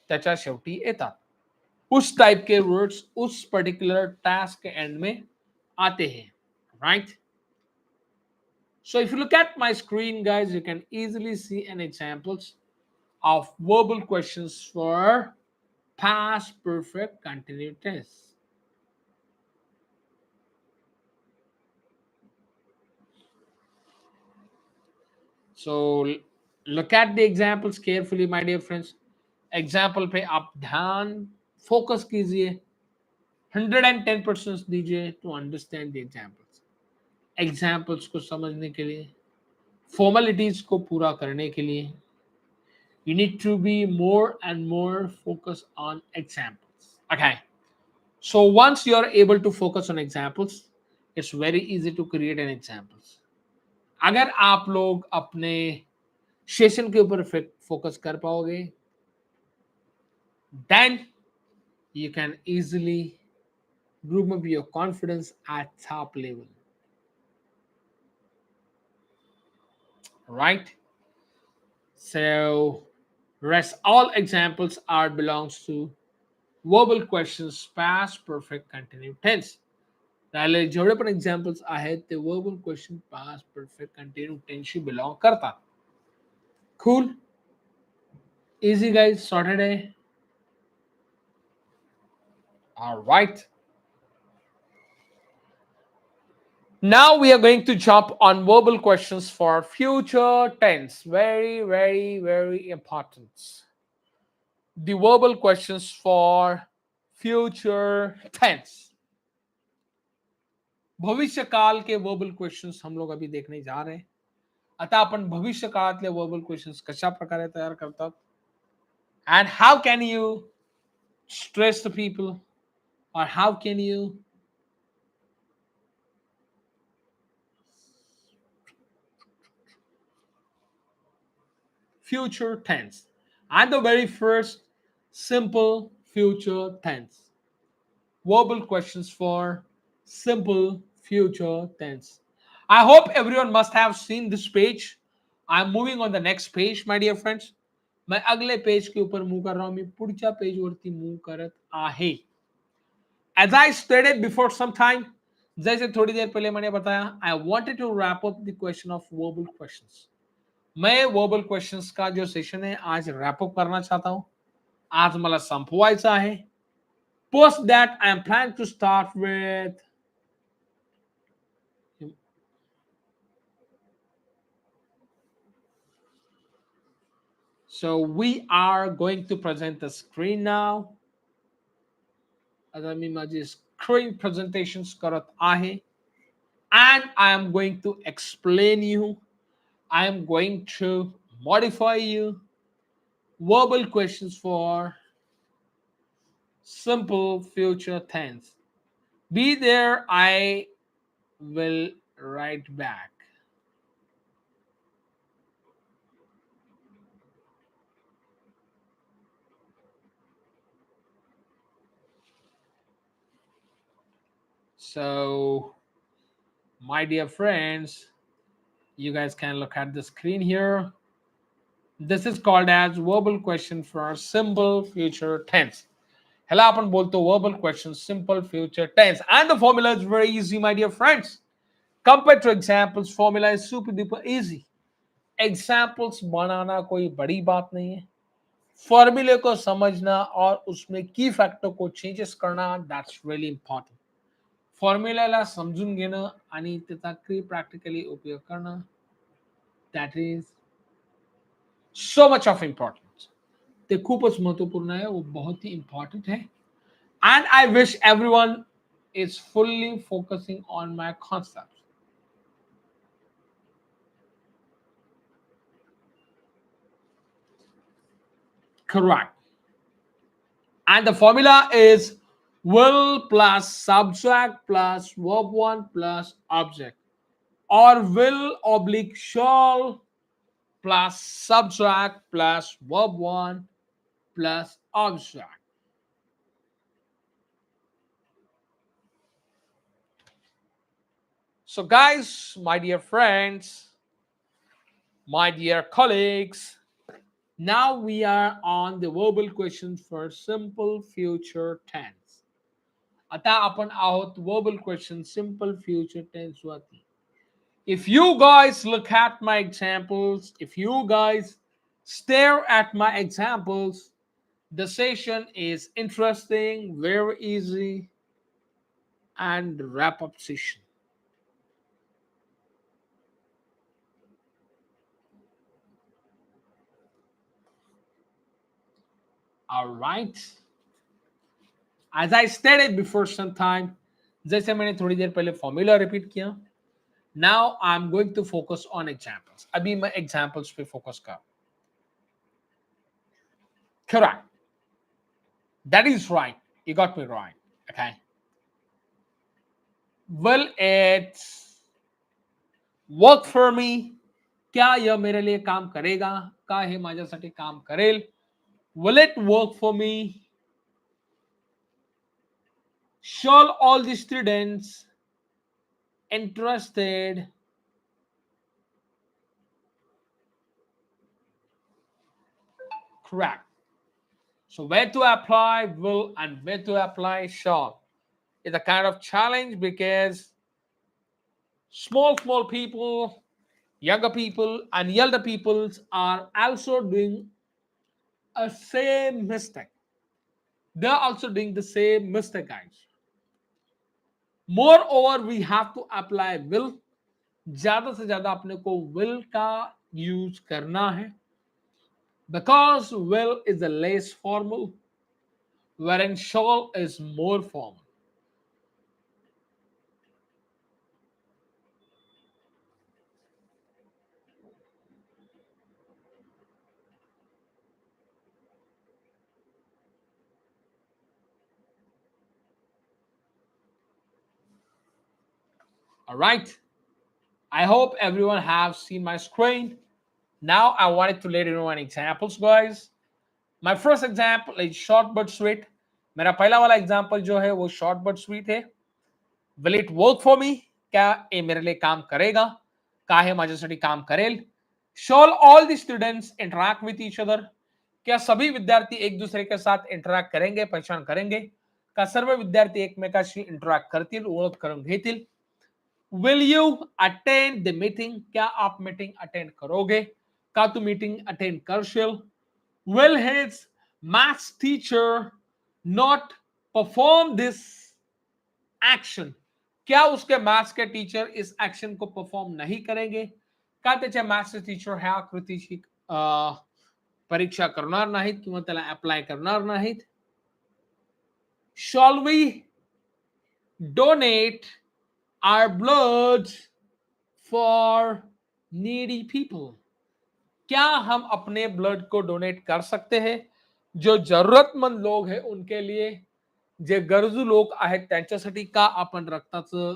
त्याच्या शेवटी येतात. उस टाइप के वर्ड्स उस पर्टिकुलर टास्क के एंड में आते हैं, right? So if you look at my screen, guys, you can easily see an examples of verbal questions for past perfect continuous tense. So look at the examples carefully, my dear friends. Example पे आप ध्यान focus कीजिए, 110% दीजिए to understand the examples. Examples को समझने के लिए, formalities को पूरा करने के लिए, you need to be more and more focused on examples. Okay, so once you are able to focus on examples, it's very easy to create an examples. अगर आप लोग अपने सेशन के ऊपर फोकस कर पाओगे, then you can easily groom up your confidence at top level, right? So rest all examples are belongs to verbal questions past perfect continuous tense. राहिले जेवढे पण एक्झाम्पल्स आहेत ते verbal question past perfect continue टेन्सशी belong करतात. Cool, easy guys, sorted आहे. All right, now we are going to jump on verbal questions for future tense. Very important. the verbal questions for future tense. भविष्य काल के verbal questions हम लोग अभी देखने जा रहे हैं. आता आपण भविष्य काळातले वर्बल क्वेश्चन्स कशा प्रकारे तयार करतात, and how can you stress the people, or how can you future tense, and the very first simple future tense. Verbal questions for simple future tense. I hope everyone must have seen this page. I'm moving on the next page, my dear friends. मैं अगले page के ऊपर move कर रहा हूं. मी पुढच्या page वरती move करत आहे. As I stated before some time, जैसे थोड़ी देर पहले मैंने बताया, I wanted to wrap up the question of verbal questions. मैं वर्बल क्वेश्चंस का जो सेशन है आज रैप अप करना चाहता हूं. आज मला संपवायचं आहे. Post that I am planning to start with so we are going to present the screen now. आता मी माझी screen presentations करत आहे, and I am going to explain you, I am going to modify you verbal questions for simple future tense. Be there, I will write back. So, my dear friends, you guys can look at the screen here. This is called as verbal question for simple future tense. ह्याला आपण बोलतो verbal question simple future tense, and the formula is very easy, my dear friends. Compared to examples, formula is super duper easy. Examples बनाना कोई बड़ी बात नहीं है. फॉर्मूले को समझना और उसमें की फॅक्टर को चेंजेस करना, that's really important. फॉर्म्युलाला समजून घेणं आणि त्याचा प्रॅक्टिकली उपयोग करणं, that is so much of importance. ते खूपच महत्वपूर्ण आहे, वो बहुत ही important है. And I wish everyone is fully focusing on my concepts. Correct. And the formula is will plus subject plus verb 1 plus object, or will oblique shall plus subject plus verb 1 plus object. So, guys, my dear friends, my dear colleagues, now we are on the verbal questions for simple future tense. आता आपण आहोत verbal question simple future tense वरती. If you guys look at my examples, if you guys stare at my examples, the session is interesting, very easy, and wrap up session. All right. As I stated before some time, जैसे मैंने थोड़ी देर पहले formula repeat किया. Now I'm going to focus on examples. अभी मैं examples पे focus कर. Correct. That is right. You got me right. Okay. Will it work for me? क्या यह मेरे लिए काम करेगा? का हे माझ्यासाठी काम करेल? Will it work for me? Shall all the students interested correct? So where to apply will and where to apply shall is a kind of challenge, because small people, younger people, and elder peoples are also doing a same mistake. They're also doing the same mistake, guys. Moreover, we have to apply will. ज्यादा से ज्यादा अपने को will का use करना है. because will is a less formal, wherein shall is more formal. All right. I hope everyone have seen my screen. Now I wanted to let you know an examples, guys. My first example is short but sweet. मेरा पहला वाला example जो है वो short but sweet है. Will it work for me? क्या ये मेरे लिए काम करेगा? का हे माझ्यासाठी काम करेल? Shawl all the students interact with each other? क्या सभी विद्यार्थी एक दूसरे के साथ इंटरॅक्ट करेंगे, पहचान करेंगे? का सर्व विद्यार्थी एकमेकाशी इंटरॅक्ट करतील, ओळख करून घेतील? Will you attend the meeting? क्या आप मीटिंग अटेंड करोगे? का तू मीटिंग अटेंड करशील? Will his maths teacher not perform this action? क्या उसके मैथ्स के टीचर इस एक्शन को परफॉर्म नहीं करेंगे? का त्याच्या मॅथ्स टीचर ह्या कृतीची परीक्षा करणार नाहीत किंवा त्याला अप्लाय करणार नाहीत? Shall we donate our blood for needy people? क्या हम अपने ब्लड को डोनेट कर सकते हैं जो जरूरतमंद लोग हैं उनके लिए, जे गरजू लोक आहेत त्यांच्यासाठी का आपण रक्ताचं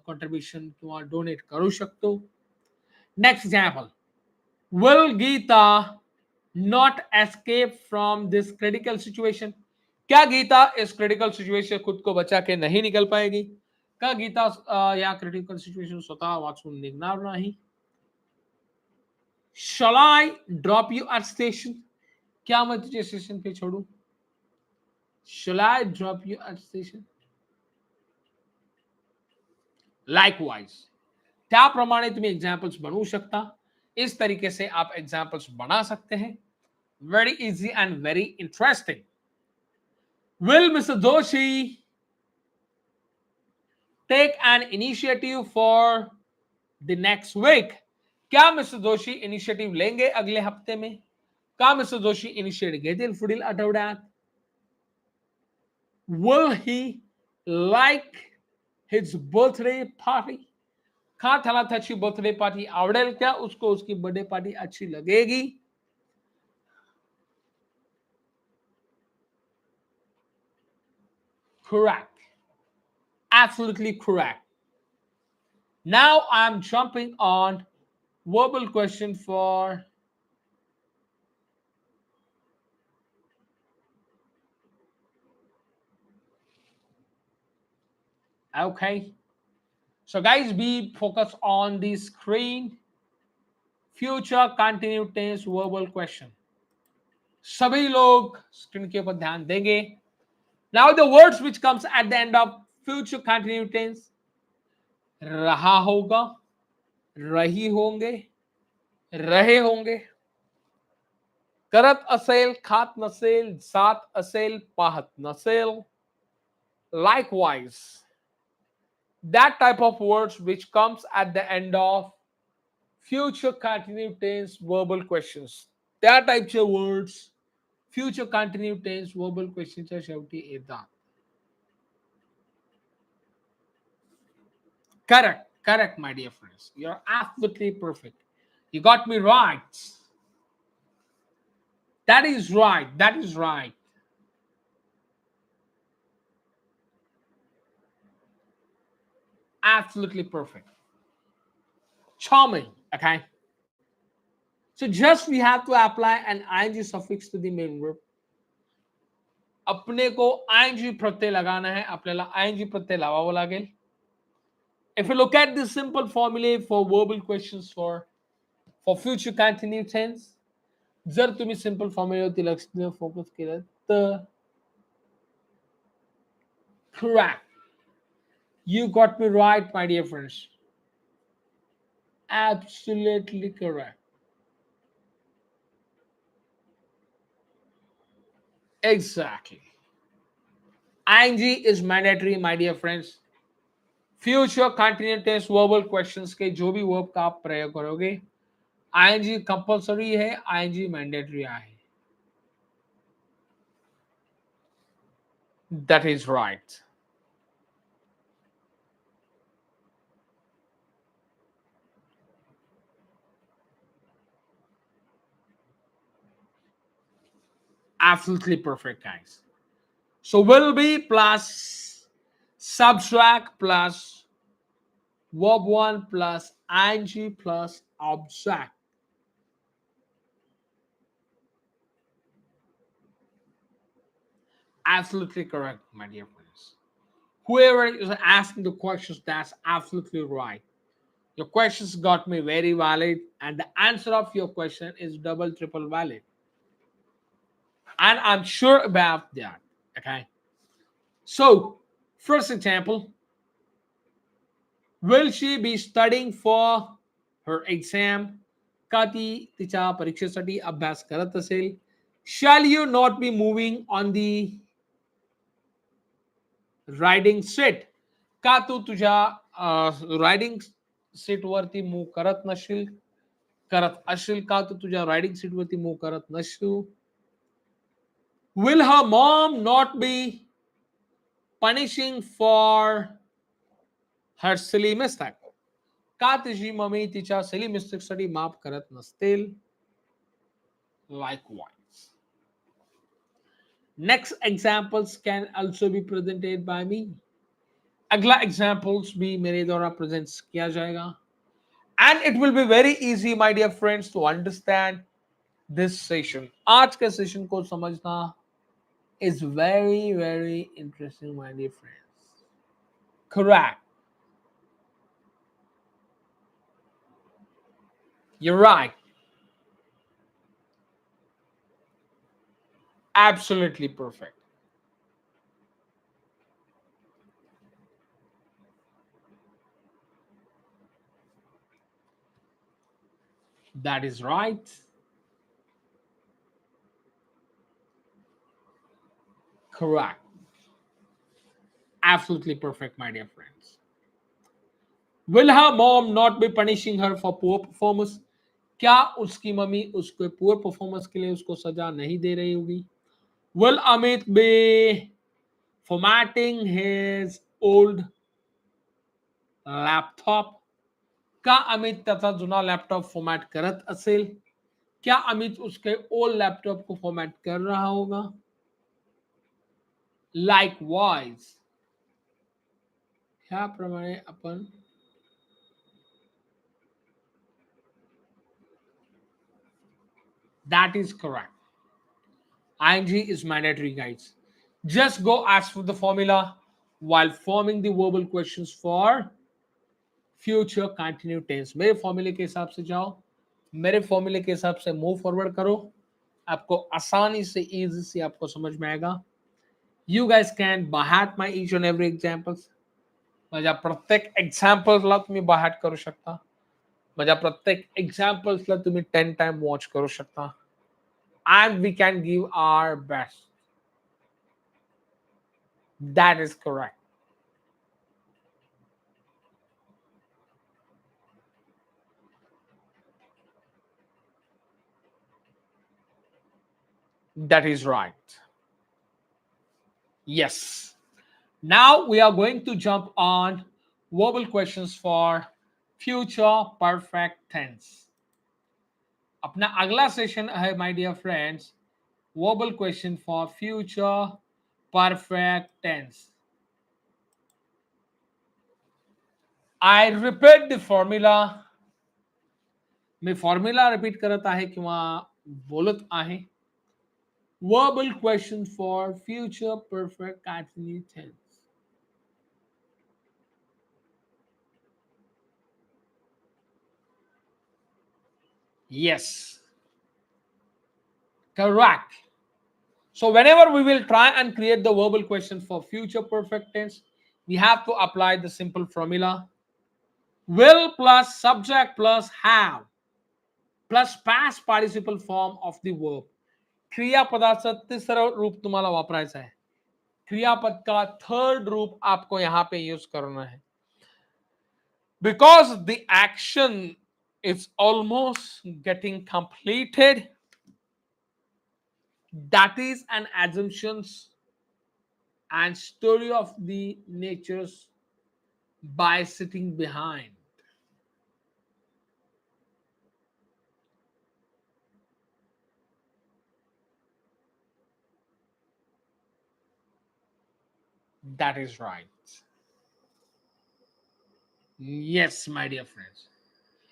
कॉन्ट्रीब्युशन किंवा डोनेट करू शकतो? Next example. Will Geeta not escape from this critical situation? क्या गीता इस क्रिटिकल सिचुएशन खुद को बचा के नहीं निकल पाएगी? का गीता या क्रिटिकल सिचुएशन स्वतः वाचून निघणार नाही? Shall I drop you at station? क्या मैं तुझे स्टेशन पे छोड़ू? Shall I drop you at station? Likewise. त्याप्रमाणे तुम्ही एग्जाम्पल्स बनवू शकता. इस तरीके से आप एग्जाम्पल्स बना सकते हैं. Very easy and very interesting. Will Mr. Doshi take an initiative for the next week? क्या मिस्टर जोशी इनिशिएटिव्ह लेंगे अगले हफ्ते में? का मिस्टर जोशी इनिशिएटिव्ह घेतील पुढील आठवड्यात? Will he like his birthday party? का त्याला त्याची बर्थडे पार्टी आवडेल? क्या उसको उसकी बर्थडे पार्टी अच्छी लगेगी? Correct. Absolutely correct. Now I'm jumping on verbal question for okay. So guys, be focused on the screen. Future continuous tense verbal question. सभी लोग स्क्रीन के ऊपर ध्यान देंगे. Now the words which comes at the end of future continuous tense. रहा होगा, रही होंगे, रहे होंगे, करत असेल, खात नसेल, जात असेल, पाहत नसेल. Likewise, that type of words which comes at the end of future continuous tense verbal questions. त्या टाइपचे words future continue tense verbal क्वेश्चनच्या शेवटी येतात. Correct, correct, my dear friends. You're absolutely perfect. You got me right. That is right. That is right. Absolutely perfect. Charming. Okay. So just we have to apply an ing suffix to the main verb. अपने को ing प्रत्यय लगाना है, आपल्याला ing प्रत्यय लावावं लागेल. If you look at the simple formulae for verbal questions for future continuous tense, जर तुम्ही simple फॉर्म्युलावरती लक्ष फोकस केलं तर correct. You got me right, my dear friends. Absolutely correct. Exactly. ing is mandatory, my dear friends. Future continuous tense verbal questions के जो भी verb का आप प्रयोग करोगे ing कंपलसरी है, ing मैंडेटरी है. That is right. Absolutely perfect, guys. So will be plus subtract plus verb 1 plus ing plus object. Absolutely correct, my dear friends. Whoever is asking the questions, that's absolutely right. Your questions got me very valid, and the answer of your question is double, triple valid. And I'm sure about that. Okay. So, first example, will she be studying for her exam? का ती तिच्या परीक्षेसाठी अभ्यास करत असेल? Shall you not be moving on the riding seat? का तू तुझ्या रायडिंग सीटवरती मूव्ह करत नशील करत असशील का तू तुझ्या रायडिंग सीटवरती मूव्ह करत नसशील? Will her mom not be punishing for her silly mistake? का तिची मम्मी तिच्या सिली मिस्टेकसाठी माफ करत नसतील? Likewise. Next examples can also be presented by me. अगला examples भी मेरे द्वारा present किया जाएगा. And it will be very easy, my dear friends, to understand this session. आज के session को समझना is very, very interesting, my dear friends. Correct. You're right. Absolutely perfect. That is right. Correct. Absolutely perfect, my dear friends. Will her mom not be punishing her for poor performance? क्या उसकी mummy उसके poor performance के लिए उसको सजा नहीं दे रही होगी? Will Amit be formatting his old laptop? का अमित त्याचा जुना लॅपटॉप फॉर्मॅट करत असेल? क्या अमित उसके ओल्ड लॅपटॉप को फॉर्मॅट कर रहा होगा? Likewise. ह्याप्रमाणे आपण that is correct. ing is mandatory, guys. Just go ask for the formula while forming the verbal questions for future continuous tense. मेरे फॉर्मूले के हिसाब से जाओ, मेरे फॉर्मूले के हिसाब से मूव फॉरवर्ड करो, आपको आसानी से इजी से आपको समझ में आएगा. You guys can by heart my each and every examples. माझ्या प्रत्येक एक्झाम्पल्सला तुम्ही by heart करू शकता. माझ्या प्रत्येक एक्झाम्पल्सला तुम्ही 10 टाइम वॉच करू शकता. And we can give our best. That is correct. That is right. Yes. Now we are going to jump on verbal questions for future perfect tense. अपना अगला सेशन है my dear friends, verbal question for future perfect tense. I repeat the formula. Me formula repeat करत आहे किंवा बोलत आहे. Verbal question for future perfect continuous tense. Yes, correct. So whenever we will try and create the verbal question for future perfect tense, we have to apply the simple formula. Will plus subject plus have plus past participle form of the verb. क्रियापदाचं तिसरं रूप तुम्हाला वापरायचं आहे. क्रियापद का third रूप आपको यहां पे यूज करना है. Because the action is almost getting completed, that is an assumptions and story of the natures by sitting behind. That is right. Yes, my dear friends.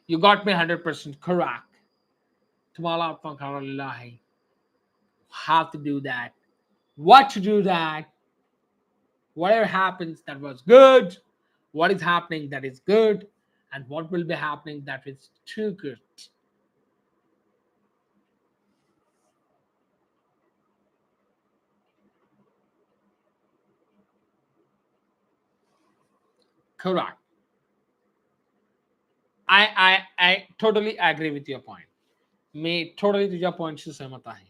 You got me 100% correct. Tamala Pankarallahi. How to do that. What to do that. Whatever happens, that was good. What is happening, that is good. And what will be happening, that is too good. Correct. I totally agree with your point. मैं totally तुझ्या point से सहमत आहे.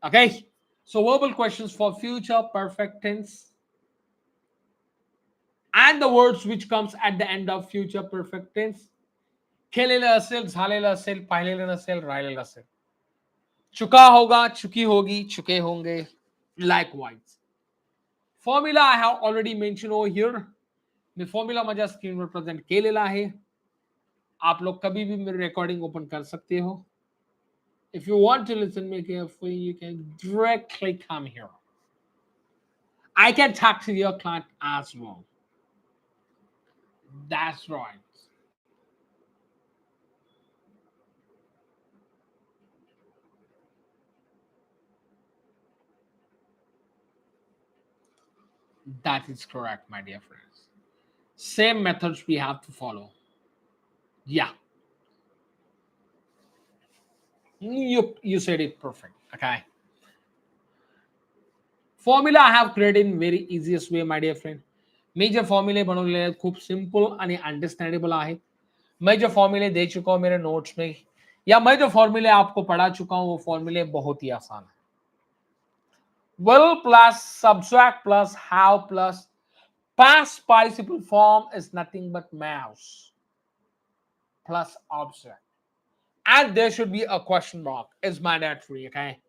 Okay. So verbal questions for future perfect tense and the words which comes at the end of future perfect tense. केलेलं असेल, झालेलं असेल, पाहिलेलं नसेल, राहिलेलं असेल. चुका होगा, चुकी होगी, चुके होंगे. Likewise. Formula I have already mentioned over here. Me formula माझ्या स्क्रीनवर प्रेझेंट केलेला आहे. आप लोग कभी भी मेरी रेकॉर्डिंग ओपन कर सकते हो. If you want to listen me carefully, you can directly come here. I can talk to your client as well. That's right. That is correct, my dear friends. Same methods we have to follow. Yeah, you said it perfect. Okay. Formula I have created in very easiest way, my dear friend. मी जे फॉर्म्युले बनवलेले आहेत खूप simple आणि understandable आहेत. मैं जो फॉर्मूले दे चुका हूं मेरे नोट्स में, या मैं जो फॉर्मूले आपको पढ़ा चुका हूं, वो फॉर्मूले बहुत ही आसान है. Will plus subtract plus have plus past participle form is nothing but mouse plus object, and there should be a question mark. Is mandatory. Okay,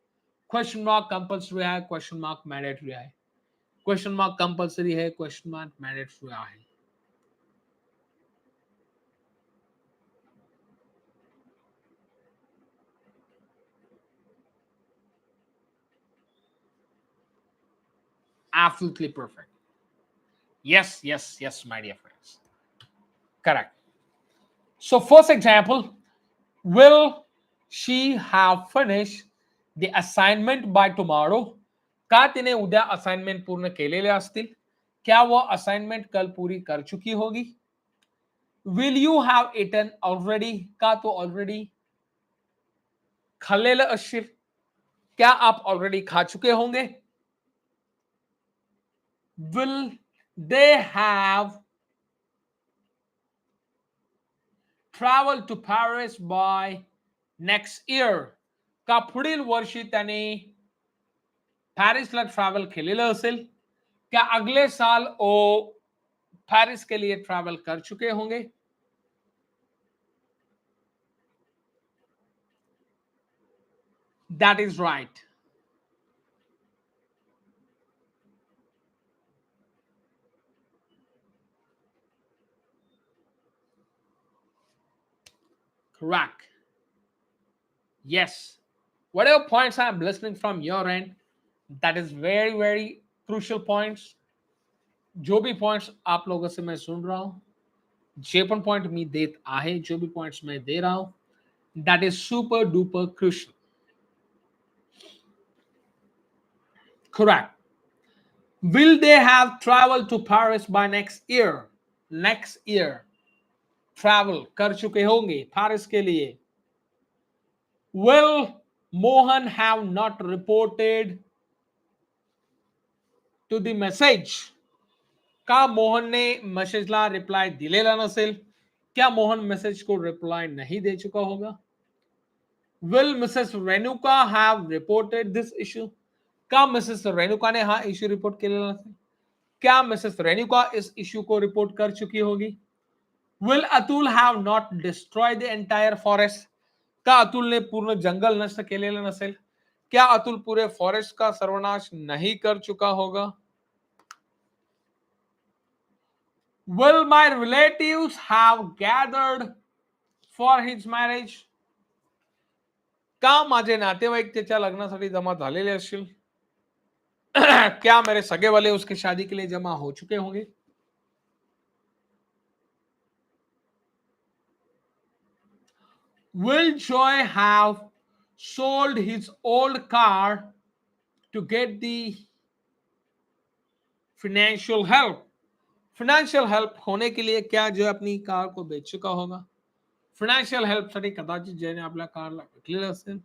question mark compulsory है, question mark mandatory है. Question mark compulsory है, question mark mandatory है. Absolutely perfect. Yes, yes, yes, my dear friends. Correct. So, first example, will she have finished the assignment by tomorrow? का तिने उद्या assignment पूर्ण केलेले असतील? क्या वो असाइनमेंट कल पूरी कर चुकी होगी? Will you have eaten already? का तो ऑलरेडी खाल्लेलं असशील? क्या आप ऑलरेडी खा चुके होंगे? Will they have traveled to Paris by next year? का पुढील वर्षी त्याने पॅरिसला ट्रॅव्हल केलेलं असेल? क्या अगले साल वो पेरिस के लिए ट्रैवल कर चुके होंगे? That is right. Correct. Yes. Whatever points I'm listening from your end, that is very, very crucial points. जो भी पॉइंट्स आप लोगों से मैं सुन रहा हूं, जे पण पॉइंट मी देत आहे, जो भी पॉइंट्स मैं दे रहा हूं, that is super duper crucial. Correct. Will they have traveled to Paris by next year? Next year. Travel कर चुके होंगे पेरिस के लिए. Will Mohan have not reported to the message? का मोहन ने मैसेजला रिप्लाय दिलेला नसेल? क्या मोहन मैसेज को रिप्लाय नहीं दे चुका होगा? Will Mrs. Renuka have reported this issue? क्या मिसेस रेणुका ने हा इश्यू रिपोर्ट केलेला नसेल? क्या मिसेस रेणुका इस इश्यू को रिपोर्ट कर चुकी होगी? Will Atul have not destroyed the entire forest? का अतुल ने पूर्ण जंगल नष्ट केलेलं नसेल? क्या अतुल पूरे फॉरेस्ट का सर्वनाश नहीं कर चुका होगा? Will my relatives have gathered for his marriage? का माझे नातेवाईक त्याच्या लग्नासाठी जमा झालेले असतील? क्या मेरे सगे वाले उसकी शादी के लिए जमा हो चुके होंगे? Will Joy have sold his old car to get the financial help? Financial help होने के लिए क्या जो अपनी कार को बेच चुका होगा? फायनान्शियल हेल्प साठी कदाचित ज्याने आपल्या कारला विकलेलं असेल.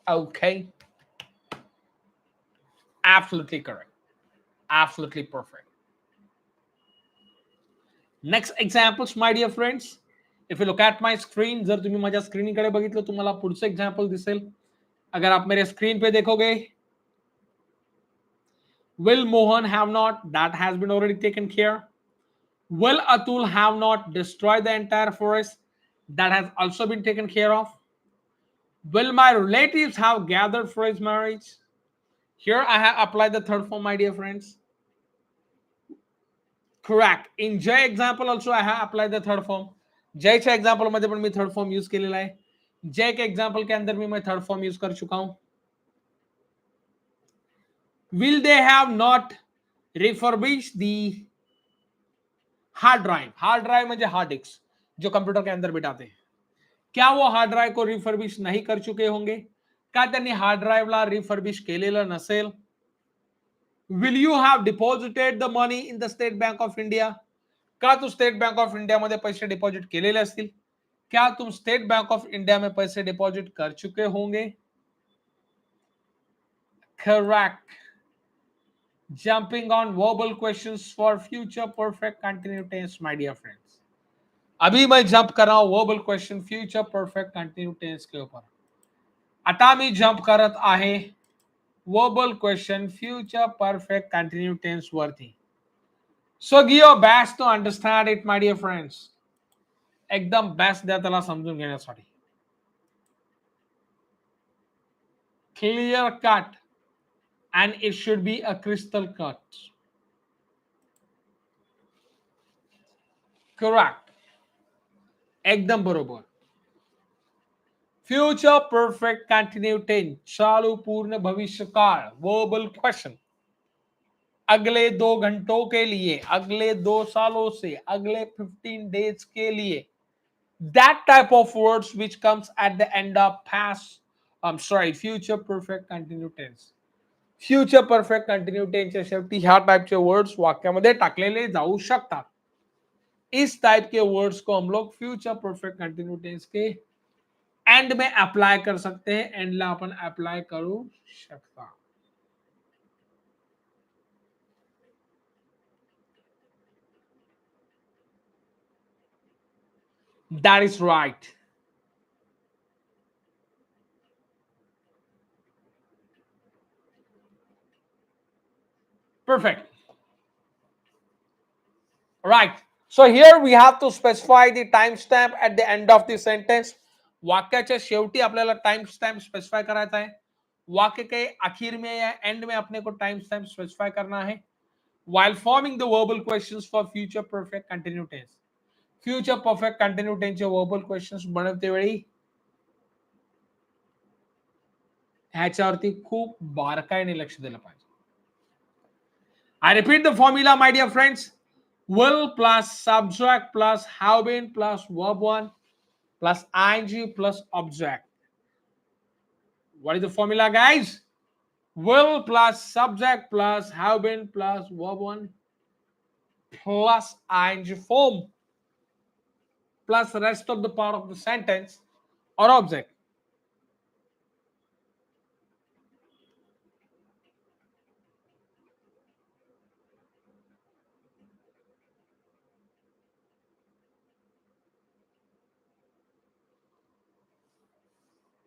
Okay, absolutely correct, absolutely perfect. Next examples, my dear friends. If you look at my screen, जर तुम्ही माझ्या स्क्रीनकडे बघितलं तुम्हाला पुढचं एक्झाम्पल दिसेल. अगर आप मेरे स्क्रीन पे देखोगे, will Mohan have not, that has been already taken care. Will Atul have not destroyed the entire forest, that has also been taken care of. Will my relatives have gathered for his marriage? Here I have applied the third form, my dear friends. Correct. In J example also I have applied the third form. J च्या example मध्ये पण मी third form use केलेला आहे. J के example के अंदर भी मैं third form यूज कर चुका हूं. Will they have not refurbished the hard drive? Hard drive म्हणजे हार्ड डिस्क जो कंप्यूटर के अंदर बिठाते हैं. क्या वो हार्ड ड्राइव को रिफर्बिश नहीं कर चुके होंगे? का त्यांनी हार्ड ड्राइवला रिफर्बिश केलेलं नसेल? Will you have deposited the money in the State Bank of India? का तू स्टेट बँक ऑफ इंडिया मध्ये पैसे डिपॉजिट केलेले असतील? क्या तुम स्टेट बैंक ऑफ इंडिया में पैसे डिपॉजिट कर चुके होंगे? Correct. Jumping on verbal questions for future perfect continuous tense, my dear friends. अभी मैं जंप कर रहा हूं verbal question future perfect continue tense के ऊपर. आता मी जंप करत आहे verbal question future perfect continue tense वरती. So give your best to understand it, my dear friends. एकदम बेस्ट द्या त्याला समजून घेण्यासाठी. Clear cut, and it should be a crystal cut. Correct. एकदम बरोबर. फ्युचर परफेक्ट कंटिन्यू टेन्स चालू पूर्ण भविष्य काळ वर्बल क्वेश्चन. अगले 2 घंटों के लिए, अगले 2 सालों से, अगले 15 days के लिए. That type of words which comes at the end of past, I'm sorry, future perfect continue tense. Future perfect continue टेन्सच्या शेवटी ह्या टाइपचे वर्ड्स वाक्यामध्ये टाकलेले जाऊ शकतात. इस टाइप के वर्ड्स को हम लोग फ्यूचर परफेक्ट कंटिन्यू टेंस के एंड में अप्लाई कर सकते हैं. एंडला आपण अप्लाई करू शकता. That is right. Perfect. Right. So here we have to specify the timestamp at the end of the sentence. वाक्याच्या शेवटी आपल्याला टाइम स्टैम्प स्पेसिफाई करायचा है. वाक्य के आखिर में या एंड में अपने को टाइम स्टैम्प स्पेसिफाई करना है. While forming the verbal questions for future perfect continuous tense. Future perfect continue टेन्सचे वर्बल क्वेश्चन्स बनवते वेळी ह्याच्यावरती खूप बारकाईने लक्ष दिलं पाहिजे. I repeat the formula, my dear friends. Will plus subject plus have been plus verb 1 plus ing plus object. What is the formula, guys? Will plus subject plus have been plus verb 1 plus ing form plus the rest of the part of the sentence or object.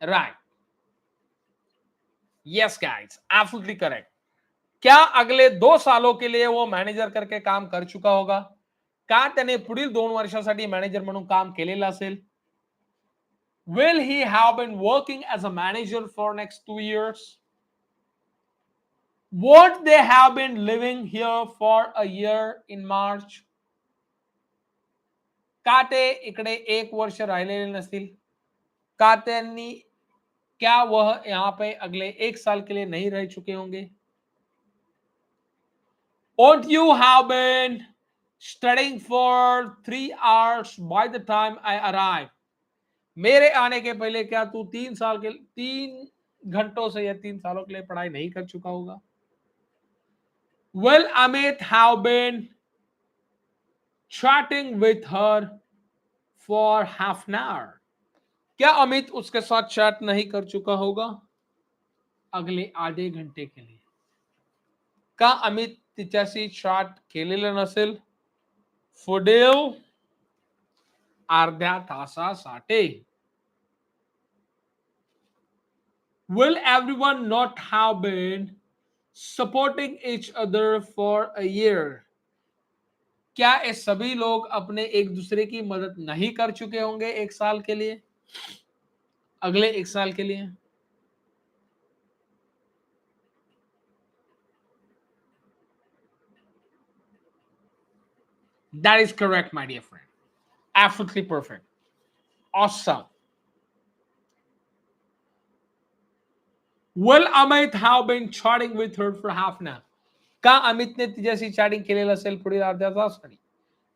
Right, yes guys, absolutely correct. क्या अगले 2 सालों के लिए वो manager करके काम कर चुका होगा? का त्याने पुढील 2 वर्षासाठी मॅनेजर म्हणून काम केलेलं असेल? Will he have been working as a manager for next 2 years? Would they have been living here for a year in March? का ते इकडे 1 वर्ष राहिलेले नसतील? का त्यांनी क्या वह यहाँ पे अगले 1 साल के लिए नहीं रह चुके होंगे? Won't you have been studying for 3 hours by the time I arrived? मेरे आने के पहले क्या तू 3 घंटों से या 3 सालों के लिए पढ़ाई नहीं कर चुका होगा? Will Amit have been chatting with her for half an hour? क्या अमित उसके साथ चैट नहीं कर चुका होगा अगले आधे घंटे के लिए? का अमित तिच्याशी चॅट केलेलं नसेल पुढील अर्ध्या तासासाठी? Will everyone not have been supporting each other for a year? क्या ये सभी लोग अपने एक दूसरे की मदद नहीं कर चुके होंगे 1 साल के लिए, अगले 1 साल के लिए? That is correct, my dear friend. Absolutely perfect. Awesome. Will Amit have been chatting with her for half an hour? का अमित ने तिच्याशी चॅटिंग केलेलं असेल पुढील अर्ध्या तासासाठी?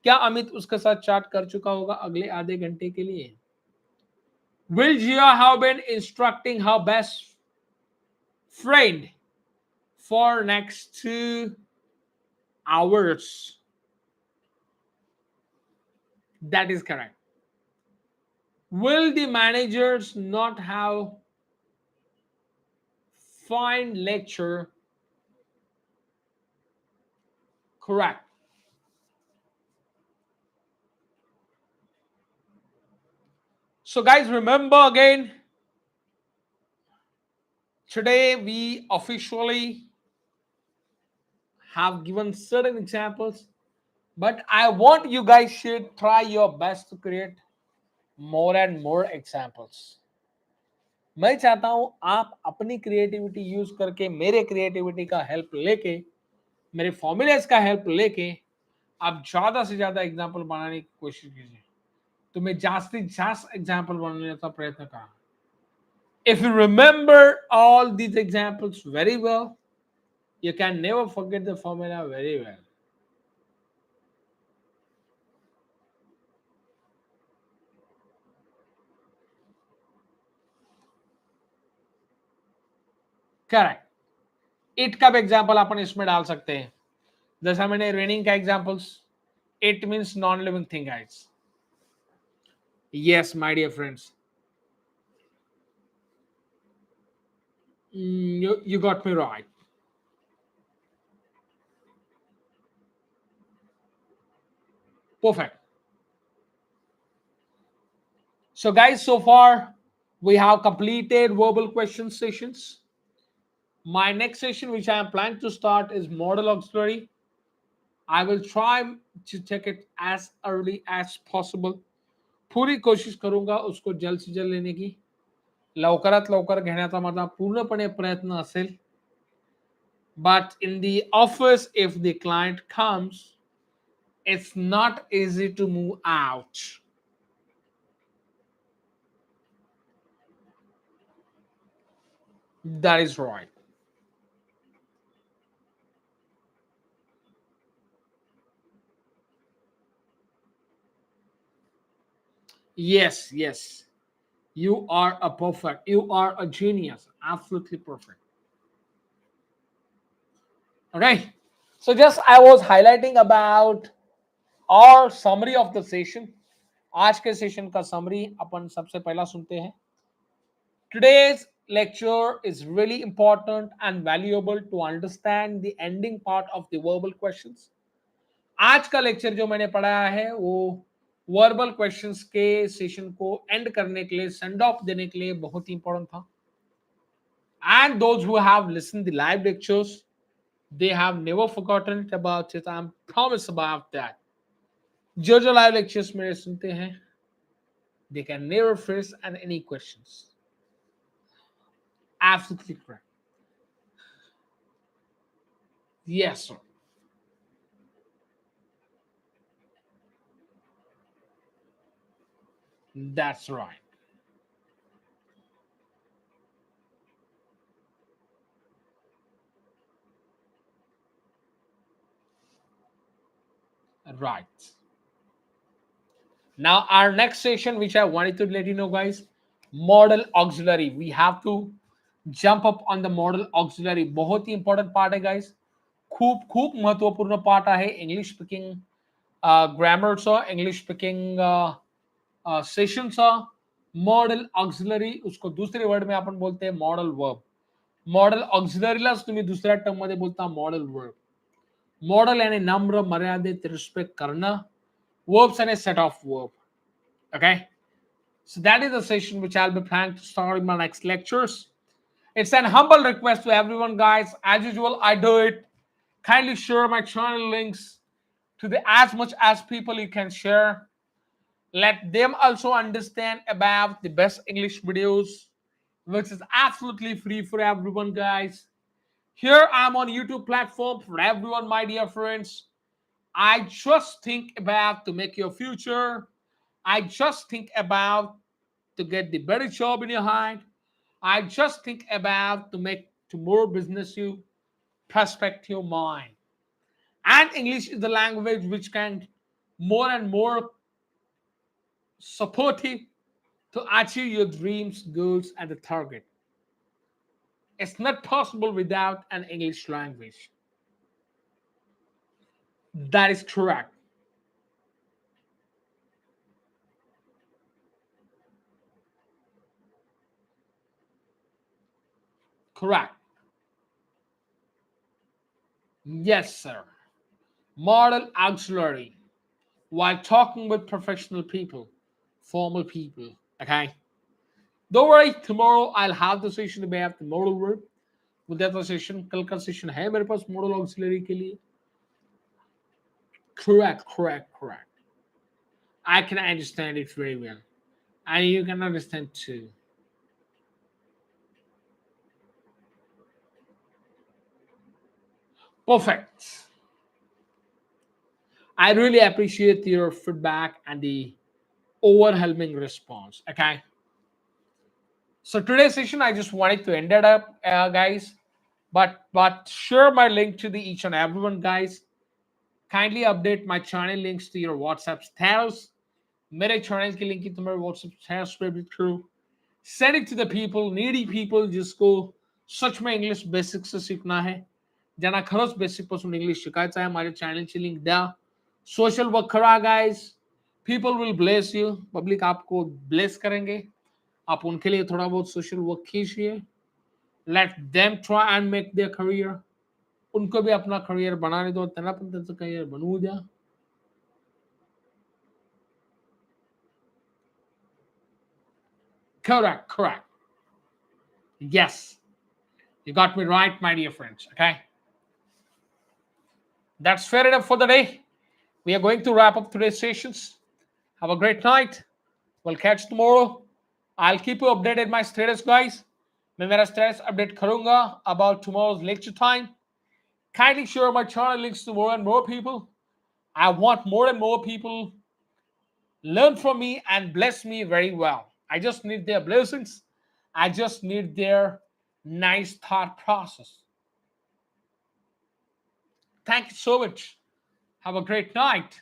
क्या अमित उसके साथ चैट कर चुका होगा अगले आधे घंटे के लिए? Will Jia have been instructing her best friend for next 2 hours? That is correct. Will the managers not have fine lecture? Correct. So guys, remember again, today we officially have given certain examples, but I want you guys should try your best to create more and more examples. मैं चाहता हूं आप अपनी creativity use करके मेरे creativity का help लेके मेरे फॉर्मूलेस का हेल्प लेके आप ज्यादा से ज्यादा एग्जांपल बनाने की कोशिश कीजिए. तुम्हें जास्तीत जास्त एग्जांपल बनवण्याचा प्रयत्न करा. If you remember all these examples very well, you can never forget the formula very well. Correct. It का भी एग्जांपल अपन इसमें डाल सकते हैं. जैसा मैंने रेनिंग का examples, it means non living thing guys. Yes, my dear friends. You got me right. Perfect. So, guys, so far we have completed verbal question sessions. My next session, which I am planning to start, is model auxiliary. I will try to take it as early as possible. पूरी कोशिश करूंगा उसको जल्द से जल्द लेने की. लवकरात लवकर घेण्याचा माझा पूर्णपणे प्रयत्न असेल. But in the office, if the client comes, it's not easy to move out. That is right. Yes, yes. You are a perfect. You are a genius. Absolutely perfect. All right. So just I was highlighting about our summary of the session. आज के session का summary अपन सबसे पहला सुनते हैं. Today's lecture is really important and valuable to understand the ending part of the verbal questions. आज का lecture जो मैंने पढ़ाया है वो वर्बल क्वेश्चंस के सेशन को एंड करने के लिए, सेंड ऑफ देने के लिए बहुत ही इंपॉर्टेंट था. And those who have listened the live lectures, they have never forgotten it about it. I'm promise about that. जो जो live lectures मेरे सुनते हैं, they can never face any questions. Absolutely correct. Yes, sir. That's right. Right. Now, our next session, which I wanted to let you know, guys, model auxiliary. We have to jump up on the model auxiliary. बहुत ही important part है, guys. खूप खूप महत्वपूर्ण part आहे English speaking ग्रामरचा, English speaking सेशनचा. Modal auxiliary, उसको दुसरे वर्ड में आपण बोलते हैं मॉडेल वर्ब. मॉडेल ऑक्झिलरीलाच तुम्ही दुसऱ्या टर्म मध्ये बोलता मॉडेल वर्ब. मॉडेल यानी नम्र, मर्यादित, रिस्पेक्ट करणं. Verbs and a set of verb. Okay. So that is the session which I'll be planning to start in my next lectures. It's an humble request to everyone, guys. As usual, I do it. Kindly share my channel links to the as much as people you can share. Let them also understand about the best English videos, which is absolutely free for everyone, guys. Here I'm on YouTube platform for everyone, my dear friends. I just think about to make your future. I just think about to get the better job in your hand. I just think about to make to more business you prospect your mind. And English is the language which can more and more supportive to achieve your dreams, goals, and the target. It's not possible without an English language. That is correct. Correct. Yes, sir. Model auxiliary. While talking with professional people, formal people. Okay. Don't worry, tomorrow I'll have the session about the model verb. With that session, कल का session है मेरे पास model auxiliary के लिए. Correct, correct, correct. I can understand it very well. And you can understand too. Perfect. I really appreciate your feedback and the overwhelming response. Okay. So today's session, I just wanted to end it up, guys. But share my link to the each and everyone, guys. Kindly update my channel links to your WhatsApp status. मेरे channel की link तुम्हारे WhatsApp status पे भी through. Send it to the people, needy people, जिसको सच में English basic से सीखना है, ज्यांना खरंच बेसिक पासून इंग्लिश शिकायचं आहे, माझ्या चॅनलची लिंक द्या. सोशल वर्क करा, guys. People will bless you. Public आपको ब्लेस करेंगे. आप उनके लिए थोड़ा बहुत सोशल वर्क कीजिए. Let them try and make their career. उनको भी अपना करियर बनाने दो, त्यांना पण त्यांचं करियर बनवू द्या. Correct, correct. Yes, you got me right, my dear friends. Okay, that's fair enough for the day. We are going to wrap up today's sessions. Have a great night. We'll catch tomorrow. I'll keep you updated my status, guys. मैं मेरा status update करूंगा about tomorrow's lecture time. Kindly share my channel links to more and more people. I want more and more people learn from me and bless me very well. I just need their blessings. I just need their nice thought process. Thank you so much. Have a great night.